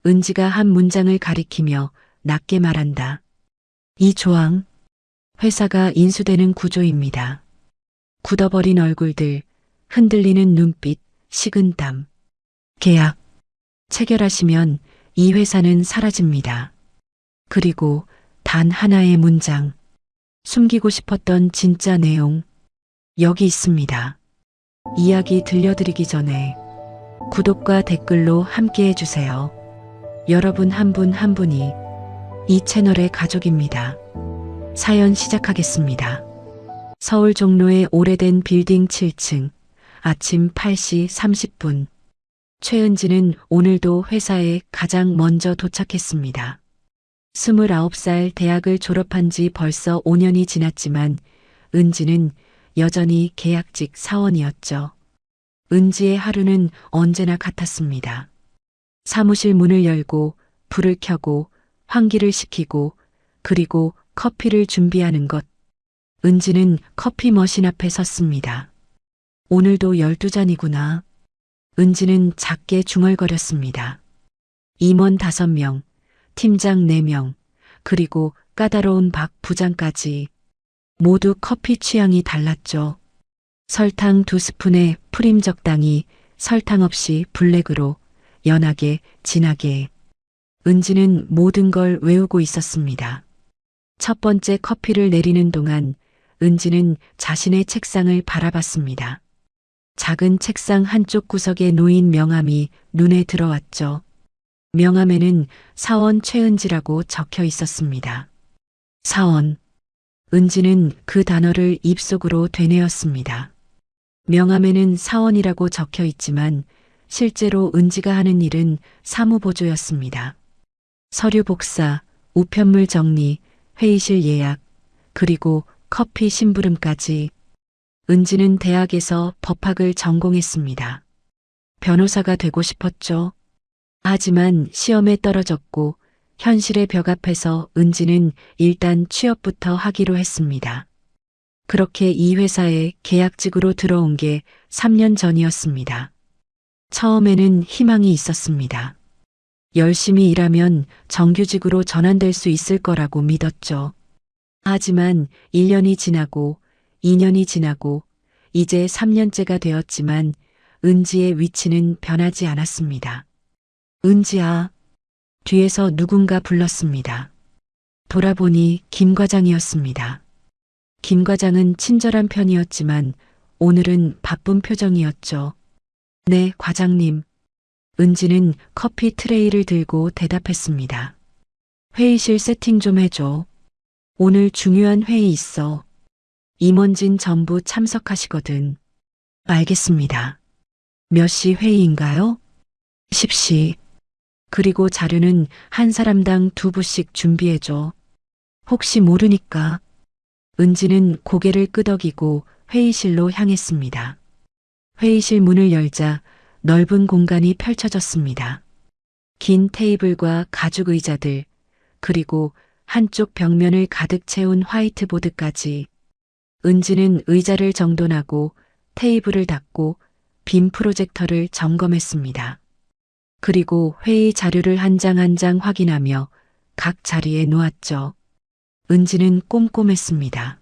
은지가 한 문장을 가리키며 낮게 말한다. 이 조항, 회사가 인수되는 구조입니다. 굳어버린 얼굴들, 흔들리는 눈빛, 식은땀. 계약, 체결하시면 이 회사는 사라집니다. 그리고 단 하나의 문장. 숨기고 싶었던 진짜 내용. 여기 있습니다. 이야기 들려드리기 전에 구독과 댓글로 함께 해주세요. 여러분 한 분 한 분이 이 채널의 가족입니다. 사연 시작하겠습니다. 서울 종로의 오래된 빌딩 7층, 아침 8시 30분. 최은지는 오늘도 회사에 가장 먼저 도착했습니다. 29살 대학을 졸업한 지 벌써 5년이 지났지만 은지는 여전히 계약직 사원이었죠. 은지의 하루는 언제나 같았습니다. 사무실 문을 열고 불을 켜고 환기를 시키고 그리고 커피를 준비하는 것. 은지는 커피 머신 앞에 섰습니다. 오늘도 12잔이구나. 은지는 작게 중얼거렸습니다. 임원 5명, 팀장 4명, 그리고 까다로운 박 부장까지 모두 커피 취향이 달랐죠. 설탕 2스푼에 프림 적당히, 설탕 없이 블랙으로, 연하게, 진하게. 은지는 모든 걸 외우고 있었습니다. 첫 번째 커피를 내리는 동안 은지는 자신의 책상을 바라봤습니다. 작은 책상 한쪽 구석에 놓인 명함이 눈에 들어왔죠. 명함에는 사원 최은지라고 적혀 있었습니다. 사원. 은지는 그 단어를 입속으로 되뇌었습니다. 명함에는 사원이라고 적혀 있지만 실제로 은지가 하는 일은 사무보조였습니다. 서류 복사, 우편물 정리, 회의실 예약, 그리고 커피 심부름까지. 은지는 대학에서 법학을 전공했습니다. 변호사가 되고 싶었죠. 하지만 시험에 떨어졌고 현실의 벽 앞에서 은지는 일단 취업부터 하기로 했습니다. 그렇게 이 회사에 계약직으로 들어온 게 3년 전이었습니다. 처음에는 희망이 있었습니다. 열심히 일하면 정규직으로 전환될 수 있을 거라고 믿었죠. 하지만 1년이 지나고 2년이 지나고 이제 3년째가 되었지만 은지의 위치는 변하지 않았습니다. 은지야. 뒤에서 누군가 불렀습니다. 돌아보니 김 과장이었습니다. 김 과장은 친절한 편이었지만 오늘은 바쁜 표정이었죠. 네, 과장님. 은지는 커피 트레이를 들고 대답했습니다. 회의실 세팅 좀 해줘. 오늘 중요한 회의 있어. 임원진 전부 참석하시거든. 알겠습니다. 몇 시 회의인가요? 10시. 그리고 자료는 한 사람당 2부씩 준비해줘. 혹시 모르니까. 은지는 고개를 끄덕이고 회의실로 향했습니다. 회의실 문을 열자 넓은 공간이 펼쳐졌습니다. 긴 테이블과 가죽 의자들, 그리고 한쪽 벽면을 가득 채운 화이트보드까지. 은지는 의자를 정돈하고 테이블을 닦고 빔 프로젝터를 점검했습니다. 그리고 회의 자료를 한 장 한 장 확인하며 각 자리에 놓았죠. 은지는 꼼꼼했습니다.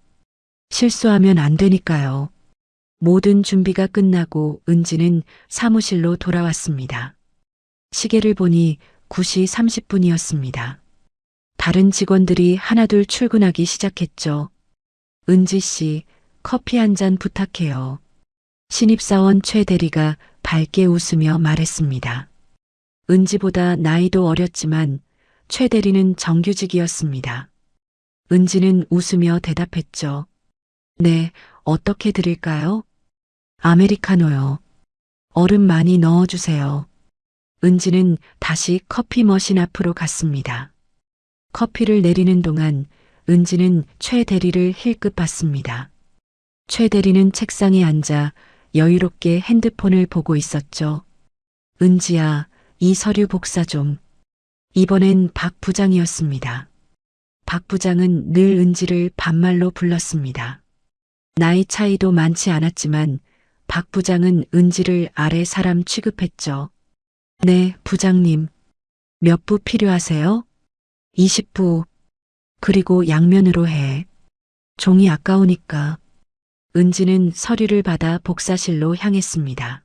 실수하면 안 되니까요. 모든 준비가 끝나고 은지는 사무실로 돌아왔습니다. 시계를 보니 9시 30분이었습니다. 다른 직원들이 하나둘 출근하기 시작했죠. 은지 씨, 커피 한 잔 부탁해요. 신입사원 최 대리가 밝게 웃으며 말했습니다. 은지보다 나이도 어렸지만 최 대리는 정규직이었습니다. 은지는 웃으며 대답했죠. 네, 어떻게 드릴까요? 아메리카노요. 얼음 많이 넣어주세요. 은지는 다시 커피 머신 앞으로 갔습니다. 커피를 내리는 동안 은지는 최 대리를 힐끗 봤습니다. 최 대리는 책상에 앉아 여유롭게 핸드폰을 보고 있었죠. 은지야, 이 서류 복사 좀. 이번엔 박 부장이었습니다. 박 부장은 늘 은지를 반말로 불렀습니다. 나이 차이도 많지 않았지만 박 부장은 은지를 아래 사람 취급했죠. 네, 부장님. 몇 부 필요하세요? 20부. 그리고 양면으로 해. 종이 아까우니까. 은지는 서류를 받아 복사실로 향했습니다.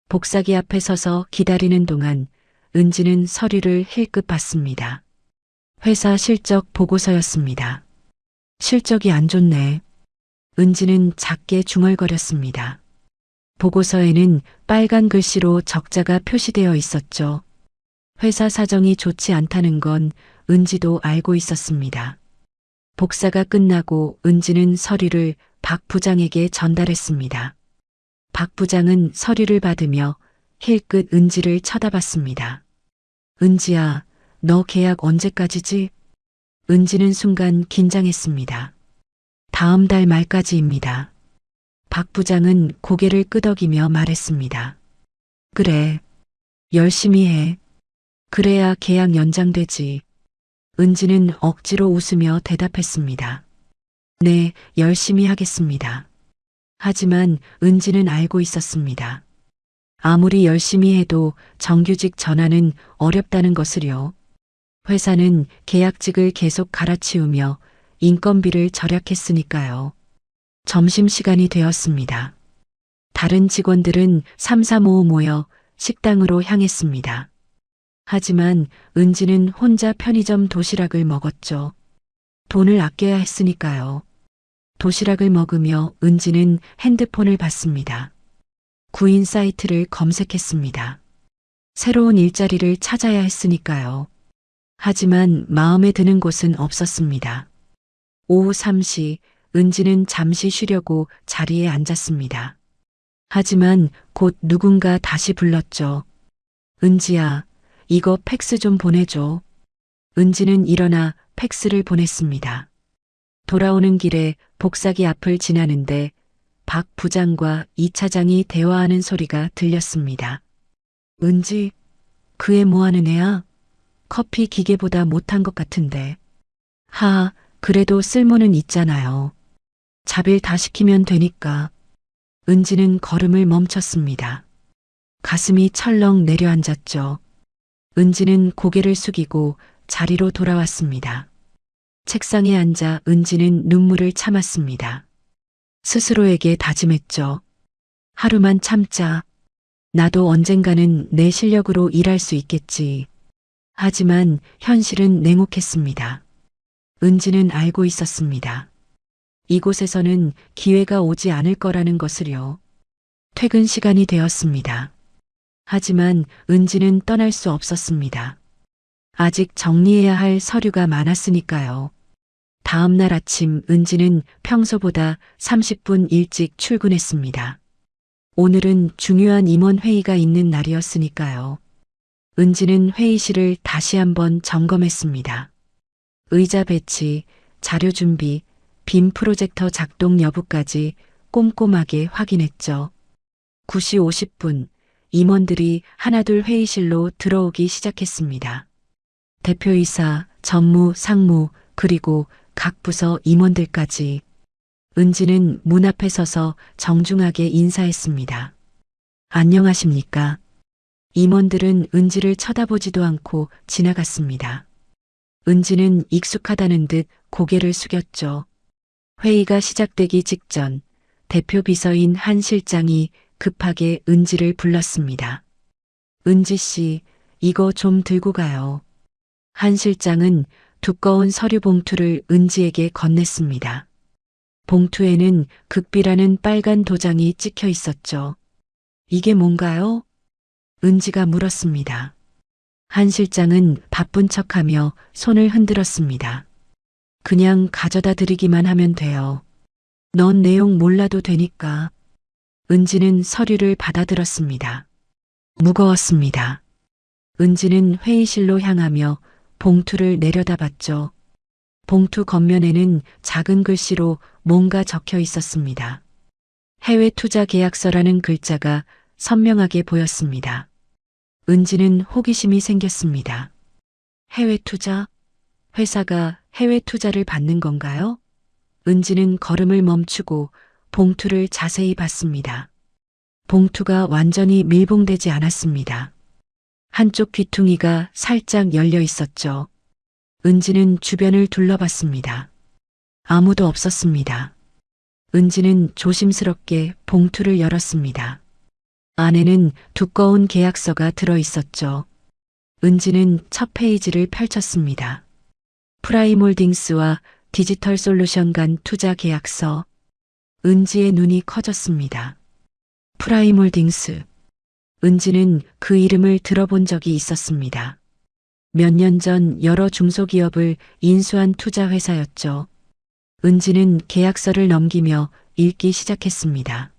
복사기 앞에 서서 기다리는 동안 은지는 서류를 힐끗 봤습니다. 회사 실적 보고서였습니다. 실적이 안 좋네. 은지는 작게 중얼거렸습니다. 보고서에는 빨간 글씨로 적자가 표시되어 있었죠. 회사 사정이 좋지 않다는 건 은지도 알고 있었습니다. 복사가 끝나고 은지는 서류를 박 부장에게 전달했습니다. 박 부장은 서류를 받으며 힐끗 은지를 쳐다봤습니다. 은지야, 너 계약 언제까지지? 은지는 순간 긴장했습니다. 다음 달 말까지입니다. 박 부장은 고개를 끄덕이며 말했습니다. 그래, 열심히 해. 그래야 계약 연장되지. 은지는 억지로 웃으며 대답했습니다. 네, 열심히 하겠습니다. 하지만 은지는 알고 있었습니다. 아무리 열심히 해도 정규직 전환은 어렵다는 것을요. 회사는 계약직을 계속 갈아치우며 인건비를 절약했으니까요. 점심시간이 되었습니다. 다른 직원들은 삼삼오오 모여 식당으로 향했습니다. 하지만 은지는 혼자 편의점 도시락을 먹었죠. 돈을 아껴야 했으니까요. 도시락을 먹으며 은지는 핸드폰을 봤습니다. 구인 사이트를 검색했습니다. 새로운 일자리를 찾아야 했으니까요. 하지만 마음에 드는 곳은 없었습니다. 오후 3시 은지는 잠시 쉬려고 자리에 앉았습니다. 하지만 곧 누군가 다시 불렀죠. 은지야, 이거 팩스 좀 보내줘. 은지는 일어나 팩스를 보냈습니다. 돌아오는 길에 복사기 앞을 지나는데 박 부장과 이 차장이 대화하는 소리가 들렸습니다. 은지, 그 애 뭐하는 애야? 커피 기계보다 못한 것 같은데. 그래도 쓸모는 있잖아요. 자빌 다 시키면 되니까. 은지는 걸음을 멈췄습니다. 가슴이 철렁 내려앉았죠. 은지는 고개를 숙이고 자리로 돌아왔습니다. 책상에 앉아 은지는 눈물을 참았습니다. 스스로에게 다짐했죠. 하루만 참자. 나도 언젠가는 내 실력으로 일할 수 있겠지. 하지만 현실은 냉혹했습니다. 은지는 알고 있었습니다. 이곳에서는 기회가 오지 않을 거라는 것을요. 퇴근 시간이 되었습니다. 하지만 은지는 떠날 수 없었습니다. 아직 정리해야 할 서류가 많았으니까요. 다음 날 아침 은지는 평소보다 30분 일찍 출근했습니다. 오늘은 중요한 임원 회의가 있는 날이었으니까요. 은지는 회의실을 다시 한번 점검했습니다. 의자 배치, 자료 준비, 빔 프로젝터 작동 여부까지 꼼꼼하게 확인했죠. 9시 50분 임원들이 하나둘 회의실로 들어오기 시작했습니다. 대표이사, 전무, 상무, 그리고 각 부서 임원들까지. 은지는 문 앞에 서서 정중하게 인사했습니다. 안녕하십니까? 임원들은 은지를 쳐다보지도 않고 지나갔습니다. 은지는 익숙하다는 듯 고개를 숙였죠. 회의가 시작되기 직전 대표 비서인 한 실장이 급하게 은지를 불렀습니다. 은지 씨, 이거 좀 들고 가요. 한 실장은 두꺼운 서류 봉투를 은지에게 건넸습니다. 봉투에는 극비라는 빨간 도장이 찍혀 있었죠. 이게 뭔가요? 은지가 물었습니다. 한 실장은 바쁜 척하며 손을 흔들었습니다. 그냥 가져다 드리기만 하면 돼요. 넌 내용 몰라도 되니까. 은지는 서류를 받아들었습니다. 무거웠습니다. 은지는 회의실로 향하며 봉투를 내려다봤죠. 봉투 겉면에는 작은 글씨로 뭔가 적혀 있었습니다. 해외 투자 계약서라는 글자가 선명하게 보였습니다. 은지는 호기심이 생겼습니다. 해외 투자? 회사가 해외 투자를 받는 건가요? 은지는 걸음을 멈추고 봉투를 자세히 봤습니다. 봉투가 완전히 밀봉되지 않았습니다. 한쪽 귀퉁이가 살짝 열려 있었죠. 은지는 주변을 둘러봤습니다. 아무도 없었습니다. 은지는 조심스럽게 봉투를 열었습니다. 안에는 두꺼운 계약서가 들어 있었죠. 은지는 첫 페이지를 펼쳤습니다. 프라임홀딩스와 디지털 솔루션 간 투자 계약서. 은지의 눈이 커졌습니다. 프라임홀딩스. 은지는 그 이름을 들어본 적이 있었습니다. 몇 년 전 여러 중소기업을 인수한 투자회사였죠. 은지는 계약서를 넘기며 읽기 시작했습니다.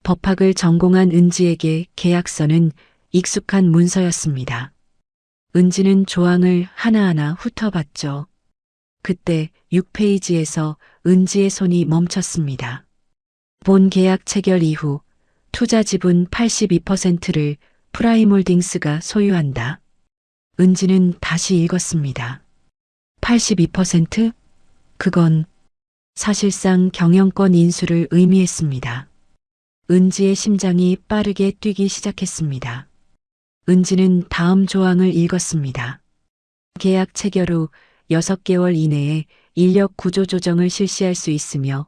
법학을 전공한 은지에게 계약서는 익숙한 문서였습니다. 은지는 조항을 하나하나 훑어봤죠. 그때 6페이지에서 은지의 손이 멈췄습니다. 본 계약 체결 이후 투자 지분 82%를 프라임홀딩스가 소유한다. 은지는 다시 읽었습니다. 82%? 그건 사실상 경영권 인수를 의미했습니다. 은지의 심장이 빠르게 뛰기 시작했습니다. 은지는 다음 조항을 읽었습니다. 계약 체결 후 6개월 이내에 인력 구조 조정을 실시할 수 있으며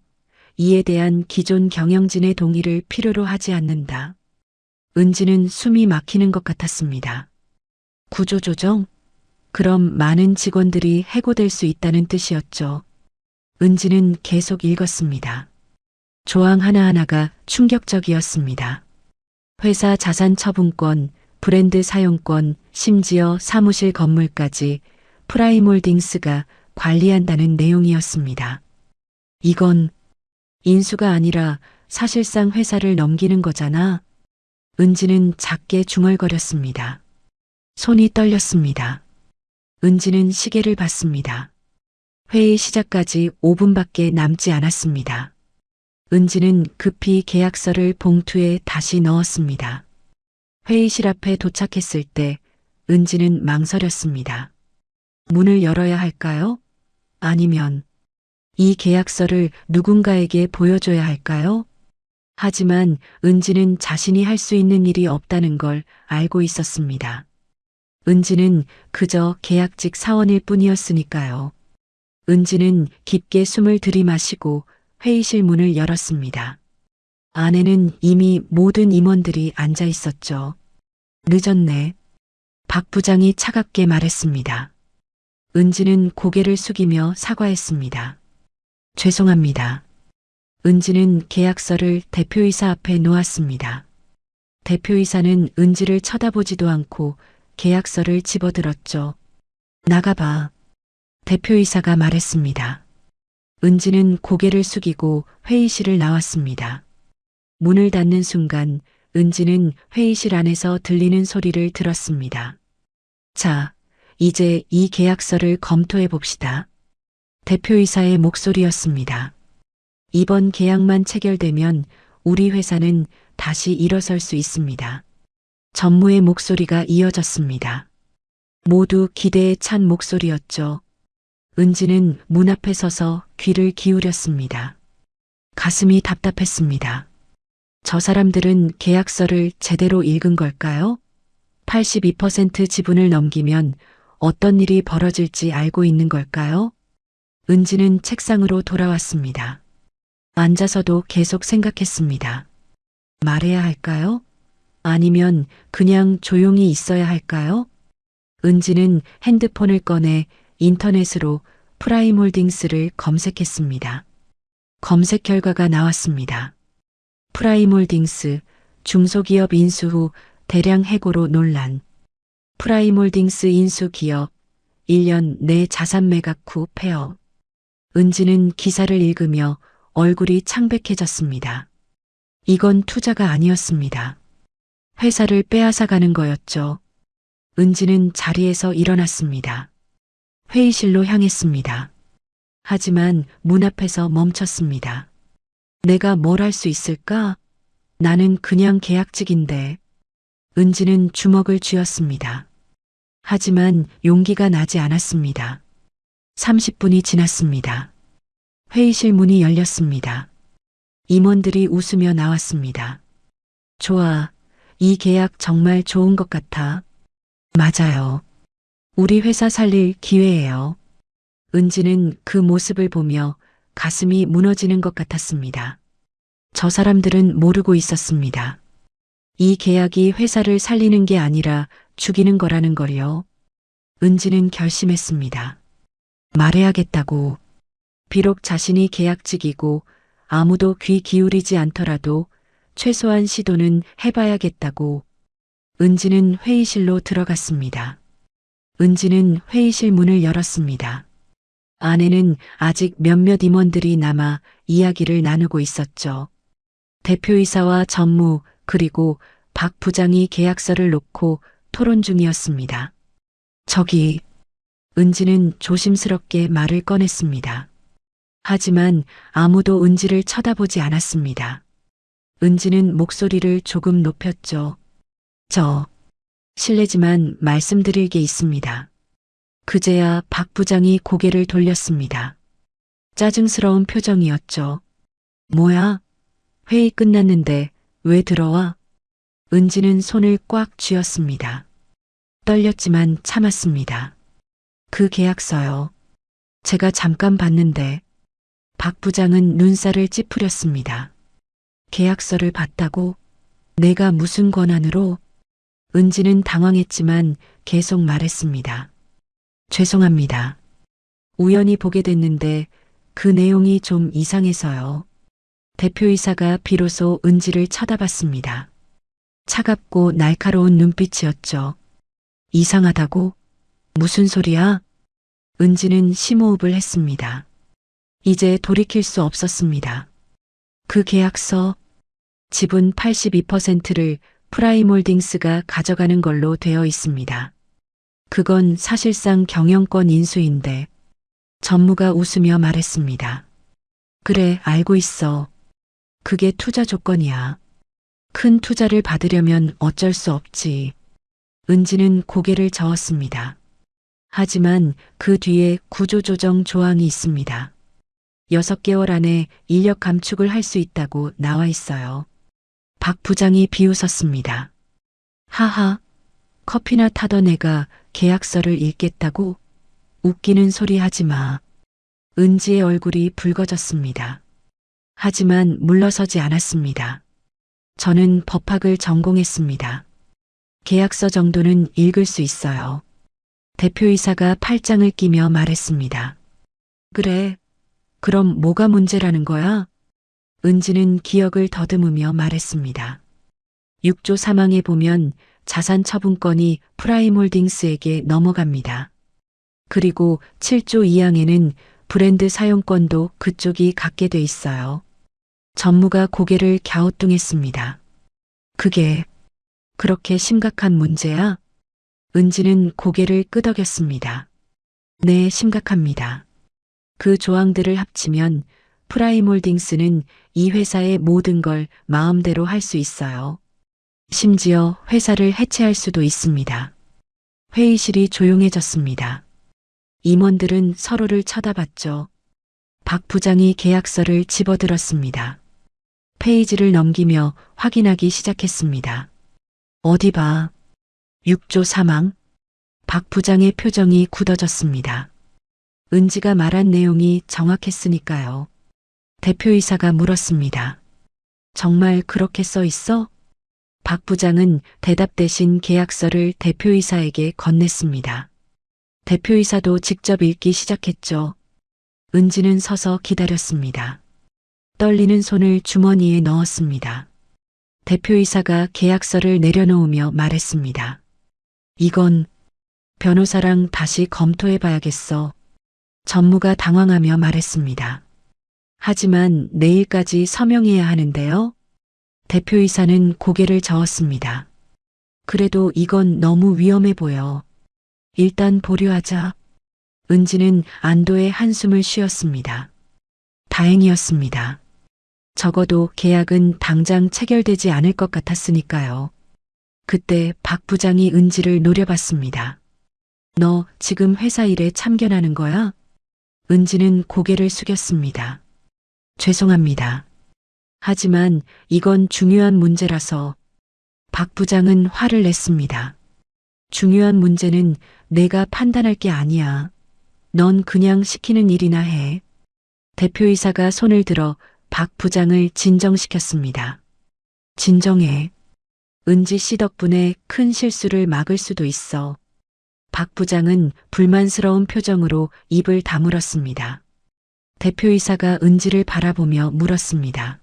이에 대한 기존 경영진의 동의를 필요로 하지 않는다. 은지는 숨이 막히는 것 같았습니다. 구조 조정? 그럼 많은 직원들이 해고될 수 있다는 뜻이었죠. 은지는 계속 읽었습니다. 조항 하나하나가 충격적이었습니다. 회사 자산 처분권, 브랜드 사용권, 심지어 사무실 건물까지 프라임홀딩스가 관리한다는 내용이었습니다. 이건 인수가 아니라 사실상 회사를 넘기는 거잖아. 은지는 작게 중얼거렸습니다. 손이 떨렸습니다. 은지는 시계를 봤습니다. 회의 시작까지 5분밖에 남지 않았습니다. 은지는 급히 계약서를 봉투에 다시 넣었습니다. 회의실 앞에 도착했을 때 은지는 망설였습니다. 문을 열어야 할까요? 아니면 이 계약서를 누군가에게 보여줘야 할까요? 하지만 은지는 자신이 할 수 있는 일이 없다는 걸 알고 있었습니다. 은지는 그저 계약직 사원일 뿐이었으니까요. 은지는 깊게 숨을 들이마시고 회의실 문을 열었습니다. 안에는 이미 모든 임원들이 앉아 있었죠. 늦었네. 박 부장이 차갑게 말했습니다. 은지는 고개를 숙이며 사과했습니다. 죄송합니다. 은지는 계약서를 대표이사 앞에 놓았습니다. 대표이사는 은지를 쳐다보지도 않고 계약서를 집어들었죠. 나가봐. 대표이사가 말했습니다. 은지는 고개를 숙이고 회의실을 나왔습니다. 문을 닫는 순간 은지는 회의실 안에서 들리는 소리를 들었습니다. 자, 이제 이 계약서를 검토해 봅시다. 대표이사의 목소리였습니다. 이번 계약만 체결되면 우리 회사는 다시 일어설 수 있습니다. 전무의 목소리가 이어졌습니다. 모두 기대에 찬 목소리였죠. 은지는 문 앞에 서서 귀를 기울였습니다. 가슴이 답답했습니다. 저 사람들은 계약서를 제대로 읽은 걸까요? 82% 지분을 넘기면 어떤 일이 벌어질지 알고 있는 걸까요? 은지는 책상으로 돌아왔습니다. 앉아서도 계속 생각했습니다. 말해야 할까요? 아니면 그냥 조용히 있어야 할까요? 은지는 핸드폰을 꺼내 인터넷으로 프라임홀딩스를 검색했습니다. 검색 결과가 나왔습니다. 프라임홀딩스 중소기업 인수 후 대량 해고로 논란. 프라임홀딩스 인수 기업 1년 내 자산 매각 후 폐업. 은지는 기사를 읽으며 얼굴이 창백해졌습니다. 이건 투자가 아니었습니다. 회사를 빼앗아가는 거였죠. 은지는 자리에서 일어났습니다. 회의실로 향했습니다. 하지만 문 앞에서 멈췄습니다. 내가 뭘 할 수 있을까? 나는 그냥 계약직인데. 은지는 주먹을 쥐었습니다. 하지만 용기가 나지 않았습니다. 30분이 지났습니다. 회의실 문이 열렸습니다. 임원들이 웃으며 나왔습니다. 좋아. 이 계약 정말 좋은 것 같아. 맞아요. 우리 회사 살릴 기회예요. 은지는 그 모습을 보며 가슴이 무너지는 것 같았습니다. 저 사람들은 모르고 있었습니다. 이 계약이 회사를 살리는 게 아니라 죽이는 거라는 걸요. 은지는 결심했습니다. 말해야겠다고. 비록 자신이 계약직이고 아무도 귀 기울이지 않더라도 최소한 시도는 해봐야겠다고. 은지는 회의실로 들어갔습니다. 은지는 회의실 문을 열었습니다. 안에는 아직 몇몇 임원들이 남아 이야기를 나누고 있었죠. 대표이사와 전무 그리고 박 부장이 계약서를 놓고 토론 중이었습니다. 저기, 은지는 조심스럽게 말을 꺼냈습니다. 하지만 아무도 은지를 쳐다보지 않았습니다. 은지는 목소리를 조금 높였죠. 실례지만 말씀드릴 게 있습니다. 그제야 박 부장이 고개를 돌렸습니다. 짜증스러운 표정이었죠. 뭐야? 회의 끝났는데 왜 들어와? 은지는 손을 꽉 쥐었습니다. 떨렸지만 참았습니다. 그 계약서요. 제가 잠깐 봤는데 박 부장은 눈살을 찌푸렸습니다. 계약서를 봤다고? 내가 무슨 권한으로? 은지는 당황했지만 계속 말했습니다. 죄송합니다. 우연히 보게 됐는데 그 내용이 좀 이상해서요. 대표이사가 비로소 은지를 쳐다봤습니다. 차갑고 날카로운 눈빛이었죠. 이상하다고? 무슨 소리야? 은지는 심호흡을 했습니다. 이제 돌이킬 수 없었습니다. 그 계약서, 지분 82%를 프라임홀딩스가 가져가는 걸로 되어 있습니다. 그건 사실상 경영권 인수인데 전무가 웃으며 말했습니다. 그래, 알고 있어. 그게 투자 조건이야. 큰 투자를 받으려면 어쩔 수 없지. 은지는 고개를 저었습니다. 하지만 그 뒤에 구조조정 조항이 있습니다. 6개월 안에 인력 감축을 할 수 있다고 나와 있어요. 박 부장이 비웃었습니다. 하하, 커피나 타던 애가 계약서를 읽겠다고? 웃기는 소리 하지 마. 은지의 얼굴이 붉어졌습니다. 하지만 물러서지 않았습니다. 저는 법학을 전공했습니다. 계약서 정도는 읽을 수 있어요. 대표이사가 팔짱을 끼며 말했습니다. 그래, 그럼 뭐가 문제라는 거야? 은지는 기억을 더듬으며 말했습니다. 6조 3항에 보면 자산 처분권이 프라임홀딩스에게 넘어갑니다. 그리고 7조 2항에는 브랜드 사용권도 그쪽이 갖게 돼 있어요. 전무가 고개를 갸우뚱했습니다. 그게 그렇게 심각한 문제야? 은지는 고개를 끄덕였습니다. 네, 심각합니다. 그 조항들을 합치면 프라임홀딩스는 이 회사의 모든 걸 마음대로 할 수 있어요. 심지어 회사를 해체할 수도 있습니다. 회의실이 조용해졌습니다. 임원들은 서로를 쳐다봤죠. 박 부장이 계약서를 집어들었습니다. 페이지를 넘기며 확인하기 시작했습니다. 어디 봐. 6조 3항. 박 부장의 표정이 굳어졌습니다. 은지가 말한 내용이 정확했으니까요. 대표이사가 물었습니다. 정말 그렇게 써 있어? 박 부장은 대답 대신 계약서를 대표이사에게 건넸습니다. 대표이사도 직접 읽기 시작했죠. 은지는 서서 기다렸습니다. 떨리는 손을 주머니에 넣었습니다. 대표이사가 계약서를 내려놓으며 말했습니다. 이건 변호사랑 다시 검토해 봐야겠어. 전무가 당황하며 말했습니다. 하지만 내일까지 서명해야 하는데요. 대표이사는 고개를 저었습니다. 그래도 이건 너무 위험해 보여. 일단 보류하자. 은지는 안도의 한숨을 쉬었습니다. 다행이었습니다. 적어도 계약은 당장 체결되지 않을 것 같았으니까요. 그때 박 부장이 은지를 노려봤습니다. 너 지금 회사 일에 참견하는 거야? 은지는 고개를 숙였습니다. 죄송합니다. 하지만 이건 중요한 문제라서 박 부장은 화를 냈습니다. 중요한 문제는 내가 판단할 게 아니야. 넌 그냥 시키는 일이나 해. 대표이사가 손을 들어 박 부장을 진정시켰습니다. 진정해. 은지 씨 덕분에 큰 실수를 막을 수도 있어. 박 부장은 불만스러운 표정으로 입을 다물었습니다. 대표이사가 은지를 바라보며 물었습니다.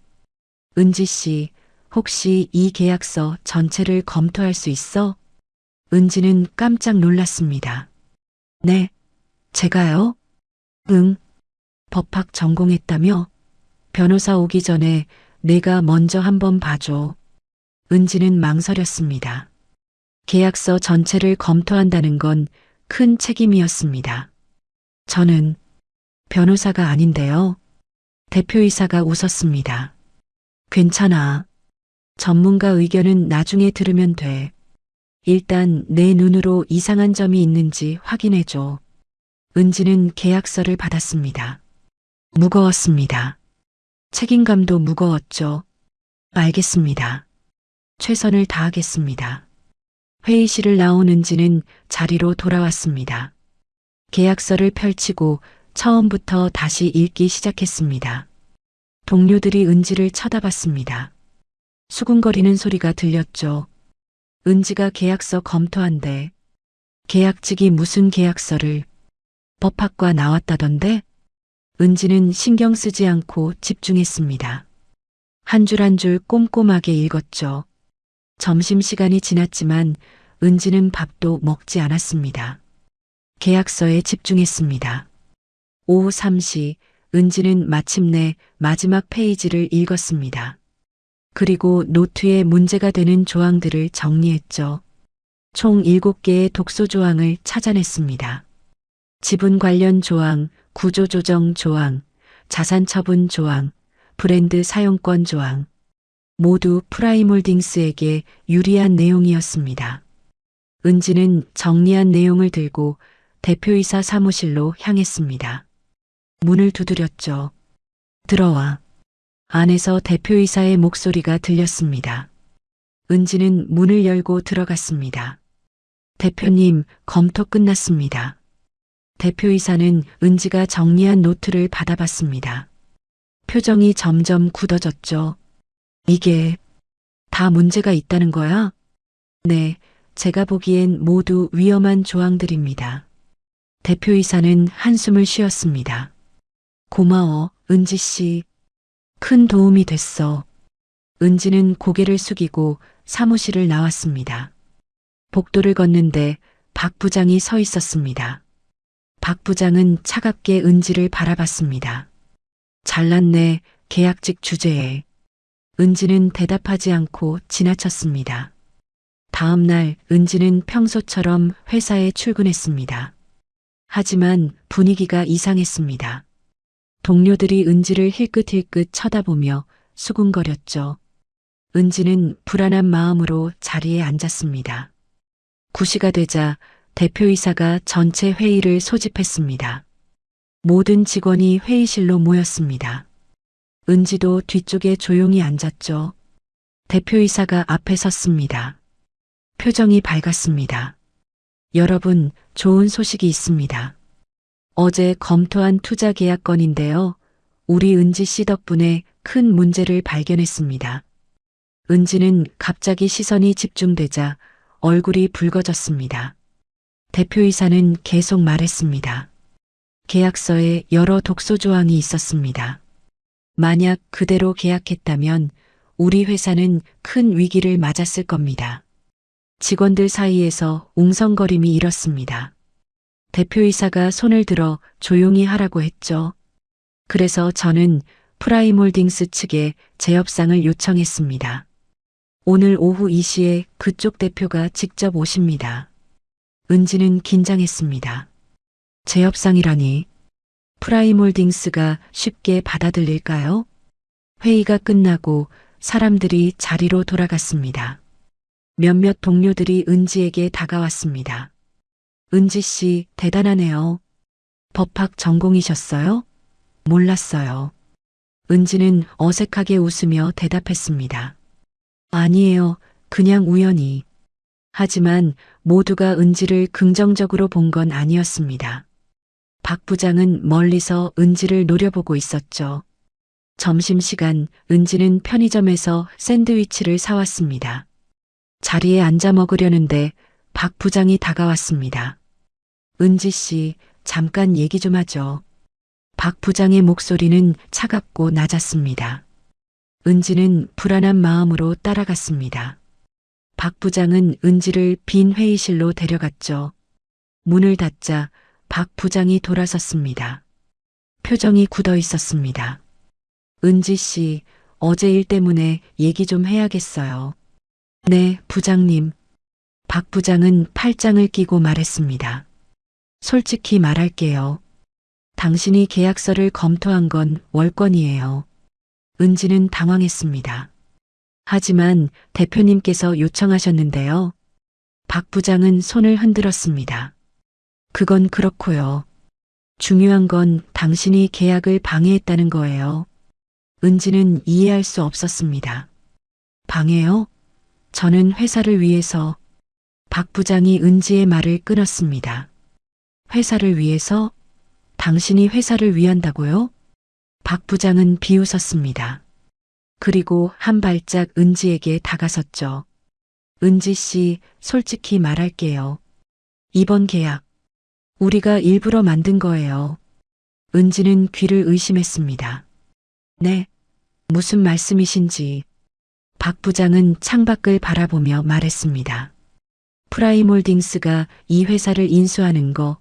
은지 씨, 혹시 이 계약서 전체를 검토할 수 있어? 은지는 깜짝 놀랐습니다. 네, 제가요? 응. 법학 전공했다며? 변호사 오기 전에 내가 먼저 한번 봐줘. 은지는 망설였습니다. 계약서 전체를 검토한다는 건 큰 책임이었습니다. 저는 변호사가 아닌데요. 대표이사가 웃었습니다. 괜찮아. 전문가 의견은 나중에 들으면 돼. 일단 내 눈으로 이상한 점이 있는지 확인해줘. 은지는 계약서를 받았습니다. 무거웠습니다. 책임감도 무거웠죠. 알겠습니다. 최선을 다하겠습니다. 회의실을 나온 은지는 자리로 돌아왔습니다. 계약서를 펼치고 처음부터 다시 읽기 시작했습니다. 동료들이 은지를 쳐다봤습니다. 수군거리는 소리가 들렸죠. 은지가 계약서 검토한대. 계약직이 무슨 계약서를? 법학과 나왔다던데? 은지는 신경 쓰지 않고 집중했습니다. 한 줄 한 줄 꼼꼼하게 읽었죠. 점심시간이 지났지만 은지는 밥도 먹지 않았습니다. 계약서에 집중했습니다. 오후 3시 은지는 마침내 마지막 페이지를 읽었습니다. 그리고 노트에 문제가 되는 조항들을 정리했죠. 총 7개의 독소 조항을 찾아냈습니다. 지분 관련 조항, 구조조정 조항, 자산 처분 조항, 브랜드 사용권 조항, 모두 프라임홀딩스에게 유리한 내용이었습니다. 은지는 정리한 내용을 들고 대표이사 사무실로 향했습니다. 문을 두드렸죠. 들어와. 안에서 대표이사의 목소리가 들렸습니다. 은지는 문을 열고 들어갔습니다. 대표님, 검토 끝났습니다. 대표이사는 은지가 정리한 노트를 받아봤습니다. 표정이 점점 굳어졌죠. 이게 다 문제가 있다는 거야? 네, 제가 보기엔 모두 위험한 조항들입니다. 대표이사는 한숨을 쉬었습니다. 고마워, 은지 씨. 큰 도움이 됐어. 은지는 고개를 숙이고 사무실을 나왔습니다. 복도를 걷는데 박 부장이 서 있었습니다. 박 부장은 차갑게 은지를 바라봤습니다. 잘났네, 계약직 주제에. 은지는 대답하지 않고 지나쳤습니다. 다음 날 은지는 평소처럼 회사에 출근했습니다. 하지만 분위기가 이상했습니다. 동료들이 은지를 힐끗힐끗 쳐다보며 수군거렸죠. 은지는 불안한 마음으로 자리에 앉았습니다. 9시가 되자 대표이사가 전체 회의를 소집했습니다. 모든 직원이 회의실로 모였습니다. 은지도 뒤쪽에 조용히 앉았죠. 대표이사가 앞에 섰습니다. 표정이 밝았습니다. 여러분, 좋은 소식이 있습니다. 어제 검토한 투자 계약 건인데요. 우리 은지 씨 덕분에 큰 문제를 발견했습니다. 은지는 갑자기 시선이 집중되자 얼굴이 붉어졌습니다. 대표이사는 계속 말했습니다. 계약서에 여러 독소 조항이 있었습니다. 만약 그대로 계약했다면 우리 회사는 큰 위기를 맞았을 겁니다. 직원들 사이에서 웅성거림이 일었습니다. 대표이사가 손을 들어 조용히 하라고 했죠. 그래서 저는 프라임홀딩스 측에 재협상을 요청했습니다. 오늘 오후 2시에 그쪽 대표가 직접 오십니다. 은지는 긴장했습니다. 재협상이라니. 프라임홀딩스가 쉽게 받아들일까요? 회의가 끝나고 사람들이 자리로 돌아갔습니다. 몇몇 동료들이 은지에게 다가왔습니다. 은지 씨, 대단하네요. 법학 전공이셨어요? 몰랐어요. 은지는 어색하게 웃으며 대답했습니다. 아니에요. 그냥 우연히. 하지만 모두가 은지를 긍정적으로 본 건 아니었습니다. 박 부장은 멀리서 은지를 노려보고 있었죠. 점심시간 은지는 편의점에서 샌드위치를 사왔습니다. 자리에 앉아 먹으려는데 박 부장이 다가왔습니다. 은지 씨, 잠깐 얘기 좀 하죠. 박 부장의 목소리는 차갑고 낮았습니다. 은지는 불안한 마음으로 따라갔습니다. 박 부장은 은지를 빈 회의실로 데려갔죠. 문을 닫자 박 부장이 돌아섰습니다. 표정이 굳어 있었습니다. 은지 씨, 어제 일 때문에 얘기 좀 해야겠어요. 네, 부장님. 박 부장은 팔짱을 끼고 말했습니다. 솔직히 말할게요. 당신이 계약서를 검토한 건 월권이에요. 은지는 당황했습니다. 하지만 대표님께서 요청하셨는데요. 박 부장은 손을 흔들었습니다. 그건 그렇고요. 중요한 건 당신이 계약을 방해했다는 거예요. 은지는 이해할 수 없었습니다. 방해요? 저는 회사를 위해서. 박 부장이 은지의 말을 끊었습니다. 회사를 위해서? 당신이 회사를 위한다고요? 박 부장은 비웃었습니다. 그리고 한 발짝 은지에게 다가섰죠. 은지 씨, 솔직히 말할게요. 이번 계약, 우리가 일부러 만든 거예요. 은지는 귀를 의심했습니다. 네, 무슨 말씀이신지. 박 부장은 창밖을 바라보며 말했습니다. 프라임홀딩스가 이 회사를 인수하는 거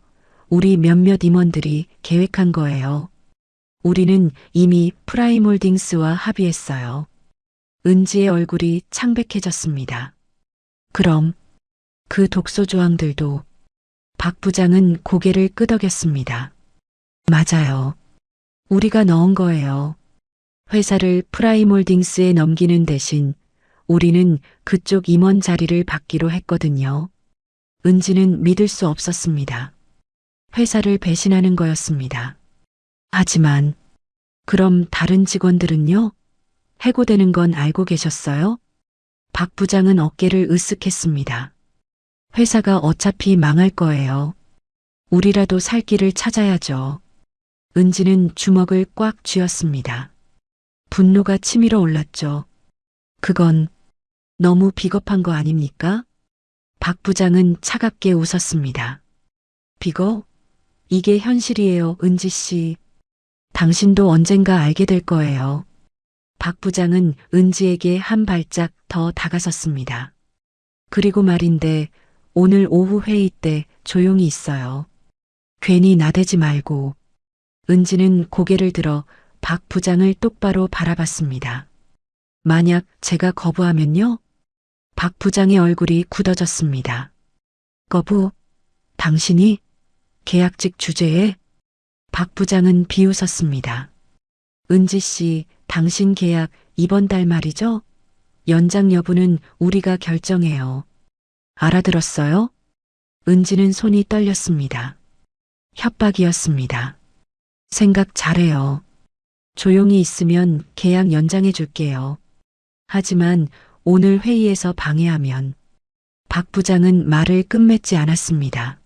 우리 몇몇 임원들이 계획한 거예요. 우리는 이미 프라임홀딩스와 합의했어요. 은지의 얼굴이 창백해졌습니다. 그럼 그 독소 조항들도. 박 부장은 고개를 끄덕였습니다. 맞아요. 우리가 넣은 거예요. 회사를 프라임홀딩스에 넘기는 대신 우리는 그쪽 임원 자리를 받기로 했거든요. 은지는 믿을 수 없었습니다. 회사를 배신하는 거였습니다. 하지만 그럼 다른 직원들은요? 해고되는 건 알고 계셨어요? 박 부장은 어깨를 으쓱했습니다. 회사가 어차피 망할 거예요. 우리라도 살 길을 찾아야죠. 은지는 주먹을 꽉 쥐었습니다. 분노가 치밀어 올랐죠. 그건 너무 비겁한 거 아닙니까? 박 부장은 차갑게 웃었습니다. 비겁? 이게 현실이에요, 은지 씨. 당신도 언젠가 알게 될 거예요. 박 부장은 은지에게 한 발짝 더 다가섰습니다. 그리고 말인데 오늘 오후 회의 때 조용히 있어요. 괜히 나대지 말고. 은지는 고개를 들어 박 부장을 똑바로 바라봤습니다. 만약 제가 거부하면요? 박 부장의 얼굴이 굳어졌습니다. 거부? 당신이? 계약직 주제에? 박 부장은 비웃었습니다. 은지 씨, 당신 계약 이번 달 말이죠? 연장 여부는 우리가 결정해요. 알아들었어요? 은지는 손이 떨렸습니다. 협박이었습니다. 생각 잘해요. 조용히 있으면 계약 연장해 줄게요. 하지만 오늘 회의에서 방해하면. 박 부장은 말을 끝맺지 않았습니다.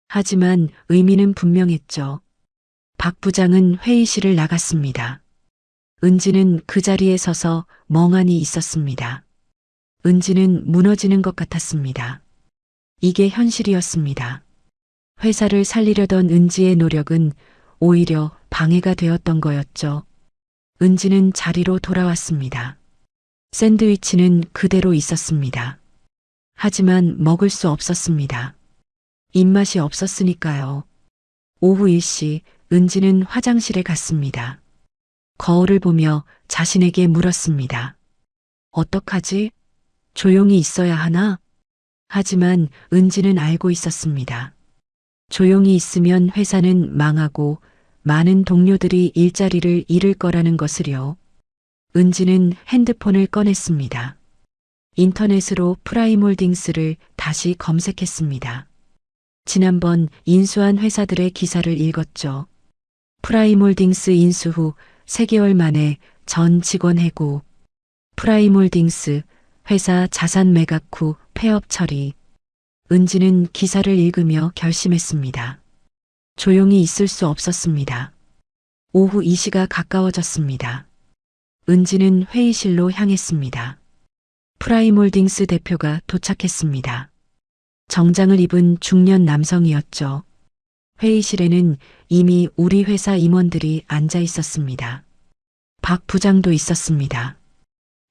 하지만 의미는 분명했죠. 박 부장은 회의실을 나갔습니다. 은지는 그 자리에 서서 멍하니 있었습니다. 은지는 무너지는 것 같았습니다. 이게 현실이었습니다. 회사를 살리려던 은지의 노력은 오히려 방해가 되었던 거였죠. 은지는 자리로 돌아왔습니다. 샌드위치는 그대로 있었습니다. 하지만 먹을 수 없었습니다. 입맛이 없었으니까요. 오후 1시 은지는 화장실에 갔습니다. 거울을 보며 자신에게 물었습니다. 어떡하지? 조용히 있어야 하나? 하지만 은지는 알고 있었습니다. 조용히 있으면 회사는 망하고 많은 동료들이 일자리를 잃을 거라는 것을요. 은지는 핸드폰을 꺼냈습니다. 인터넷으로 프라임홀딩스를 다시 검색했습니다. 지난번 인수한 회사들의 기사를 읽었죠. 프라임홀딩스 인수 후 3개월 만에 전 직원 해고. 프라임홀딩스 회사 자산 매각 후 폐업 처리. 은지는 기사를 읽으며 결심했습니다. 조용히 있을 수 없었습니다. 오후 2시가 가까워졌습니다. 은지는 회의실로 향했습니다. 프라임홀딩스 대표가 도착했습니다. 정장을 입은 중년 남성이었죠. 회의실에는 이미 우리 회사 임원들이 앉아 있었습니다. 박 부장도 있었습니다.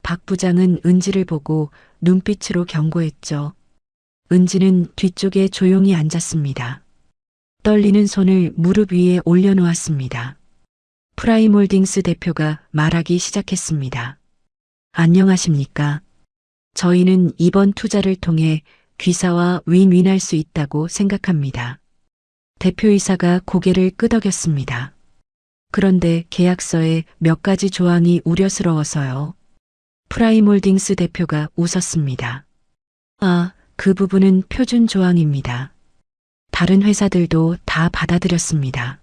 박 부장은 은지를 보고 눈빛으로 경고했죠. 은지는 뒤쪽에 조용히 앉았습니다. 떨리는 손을 무릎 위에 올려놓았습니다. 프라임홀딩스 대표가 말하기 시작했습니다. 안녕하십니까? 저희는 이번 투자를 통해 귀사와 윈윈할 수 있다고 생각합니다. 대표이사가 고개를 끄덕였습니다. 그런데 계약서에 몇 가지 조항이 우려스러워서요. 프라임홀딩스 대표가 웃었습니다. 아, 그 부분은 표준 조항입니다. 다른 회사들도 다 받아들였습니다.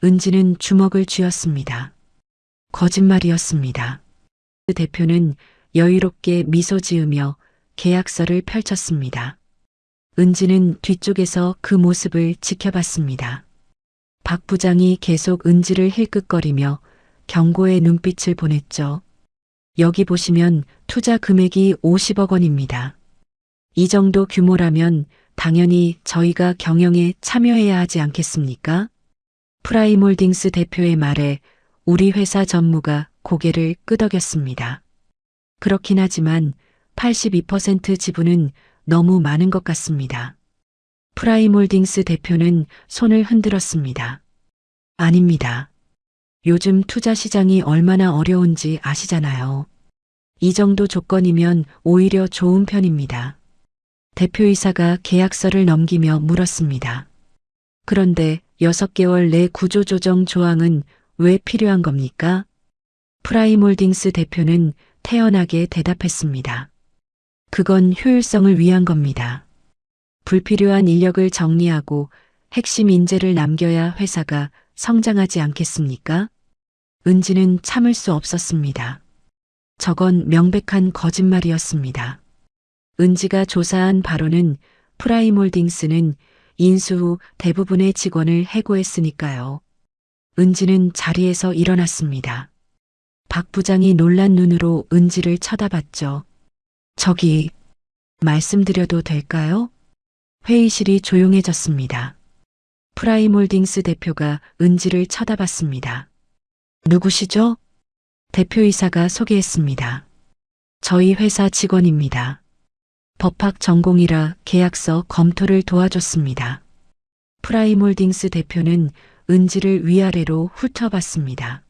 은지는 주먹을 쥐었습니다. 거짓말이었습니다. 그 대표는 여유롭게 미소 지으며 계약서를 펼쳤습니다. 은지는 뒤쪽에서 그 모습을 지켜봤습니다. 박 부장이 계속 은지를 힐끗거리며 경고의 눈빛을 보냈죠. 여기 보시면 투자 금액이 50억 원입니다. 이 정도 규모라면 당연히 저희가 경영에 참여해야 하지 않겠습니까? 프라임홀딩스 대표의 말에 우리 회사 전무가 고개를 끄덕였습니다. 그렇긴 하지만 82% 지분은 너무 많은 것 같습니다. 프라임홀딩스 대표는 손을 흔들었습니다. 아닙니다. 요즘 투자 시장이 얼마나 어려운지 아시잖아요. 이 정도 조건이면 오히려 좋은 편입니다. 대표이사가 계약서를 넘기며 물었습니다. 그런데 6개월 내 구조조정 조항은 왜 필요한 겁니까? 프라임홀딩스 대표는 태연하게 대답했습니다. 그건 효율성을 위한 겁니다. 불필요한 인력을 정리하고 핵심 인재를 남겨야 회사가 성장하지 않겠습니까? 은지는 참을 수 없었습니다. 저건 명백한 거짓말이었습니다. 은지가 조사한 바로는 프라임홀딩스는 인수 후 대부분의 직원을 해고했으니까요. 은지는 자리에서 일어났습니다. 박 부장이 놀란 눈으로 은지를 쳐다봤죠. 저기, 말씀드려도 될까요? 회의실이 조용해졌습니다. 프라임홀딩스 대표가 은지를 쳐다봤습니다. 누구시죠? 대표이사가 소개했습니다. 저희 회사 직원입니다. 법학 전공이라 계약서 검토를 도와줬습니다. 프라임홀딩스 대표는 은지를 위아래로 훑어봤습니다.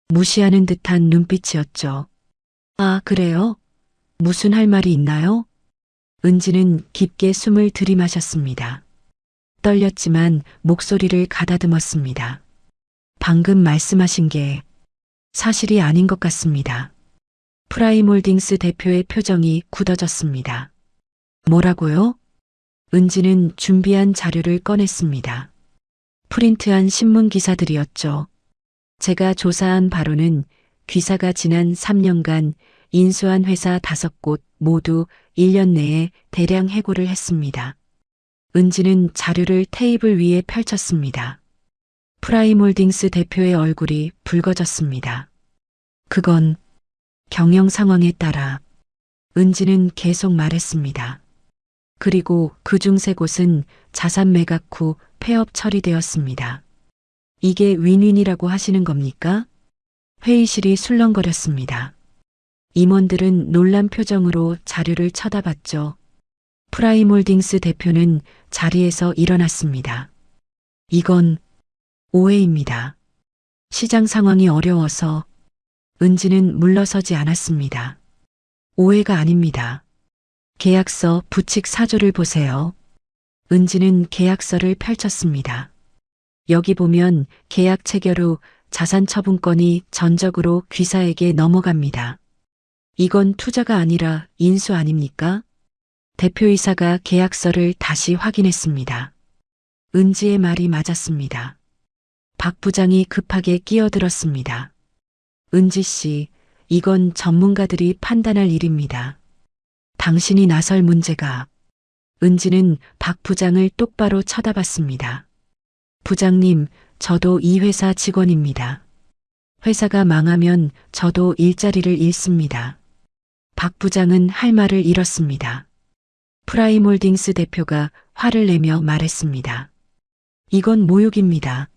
무시하는 듯한 눈빛이었죠. 아, 그래요? 무슨 할 말이 있나요? 은지는 깊게 숨을 들이마셨습니다. 떨렸지만 목소리를 가다듬었습니다. 방금 말씀하신 게 사실이 아닌 것 같습니다. 프라임홀딩스 대표의 표정이 굳어졌습니다. 뭐라고요? 은지는 준비한 자료를 꺼냈습니다. 프린트한 신문 기사들이었죠. 제가 조사한 바로는 귀사가 지난 3년간 인수한 회사 5곳 모두 1년 내에 대량 해고를 했습니다. 은지는 자료를 테이블 위에 펼쳤습니다. 프라임홀딩스 대표의 얼굴이 붉어졌습니다. 그건 경영 상황에 따라 은지는 계속 말했습니다. 그리고 그중 3곳은 자산 매각 후 폐업 처리되었습니다. 이게 윈윈이라고 하시는 겁니까? 회의실이 술렁거렸습니다. 임원들은 놀란 표정으로 자료를 쳐다봤죠. 프라임홀딩스 대표는 자리에서 일어났습니다. 이건 오해입니다. 시장 상황이 어려워서 은지는 물러서지 않았습니다. 오해가 아닙니다. 계약서 부칙 4조를 보세요. 은지는 계약서를 펼쳤습니다. 여기 보면 계약 체결 후 자산 처분권이 전적으로 귀사에게 넘어갑니다. 이건 투자가 아니라 인수 아닙니까? 대표이사가 계약서를 다시 확인했습니다. 은지의 말이 맞았습니다. 박 부장이 급하게 끼어들었습니다. 은지 씨, 이건 전문가들이 판단할 일입니다. 당신이 나설 문제가. 은지는 박 부장을 똑바로 쳐다봤습니다. 부장님, 저도 이 회사 직원입니다. 회사가 망하면 저도 일자리를 잃습니다. 박 부장은 할 말을 잃었습니다. 프라임홀딩스 대표가 화를 내며 말했습니다. 이건 모욕입니다.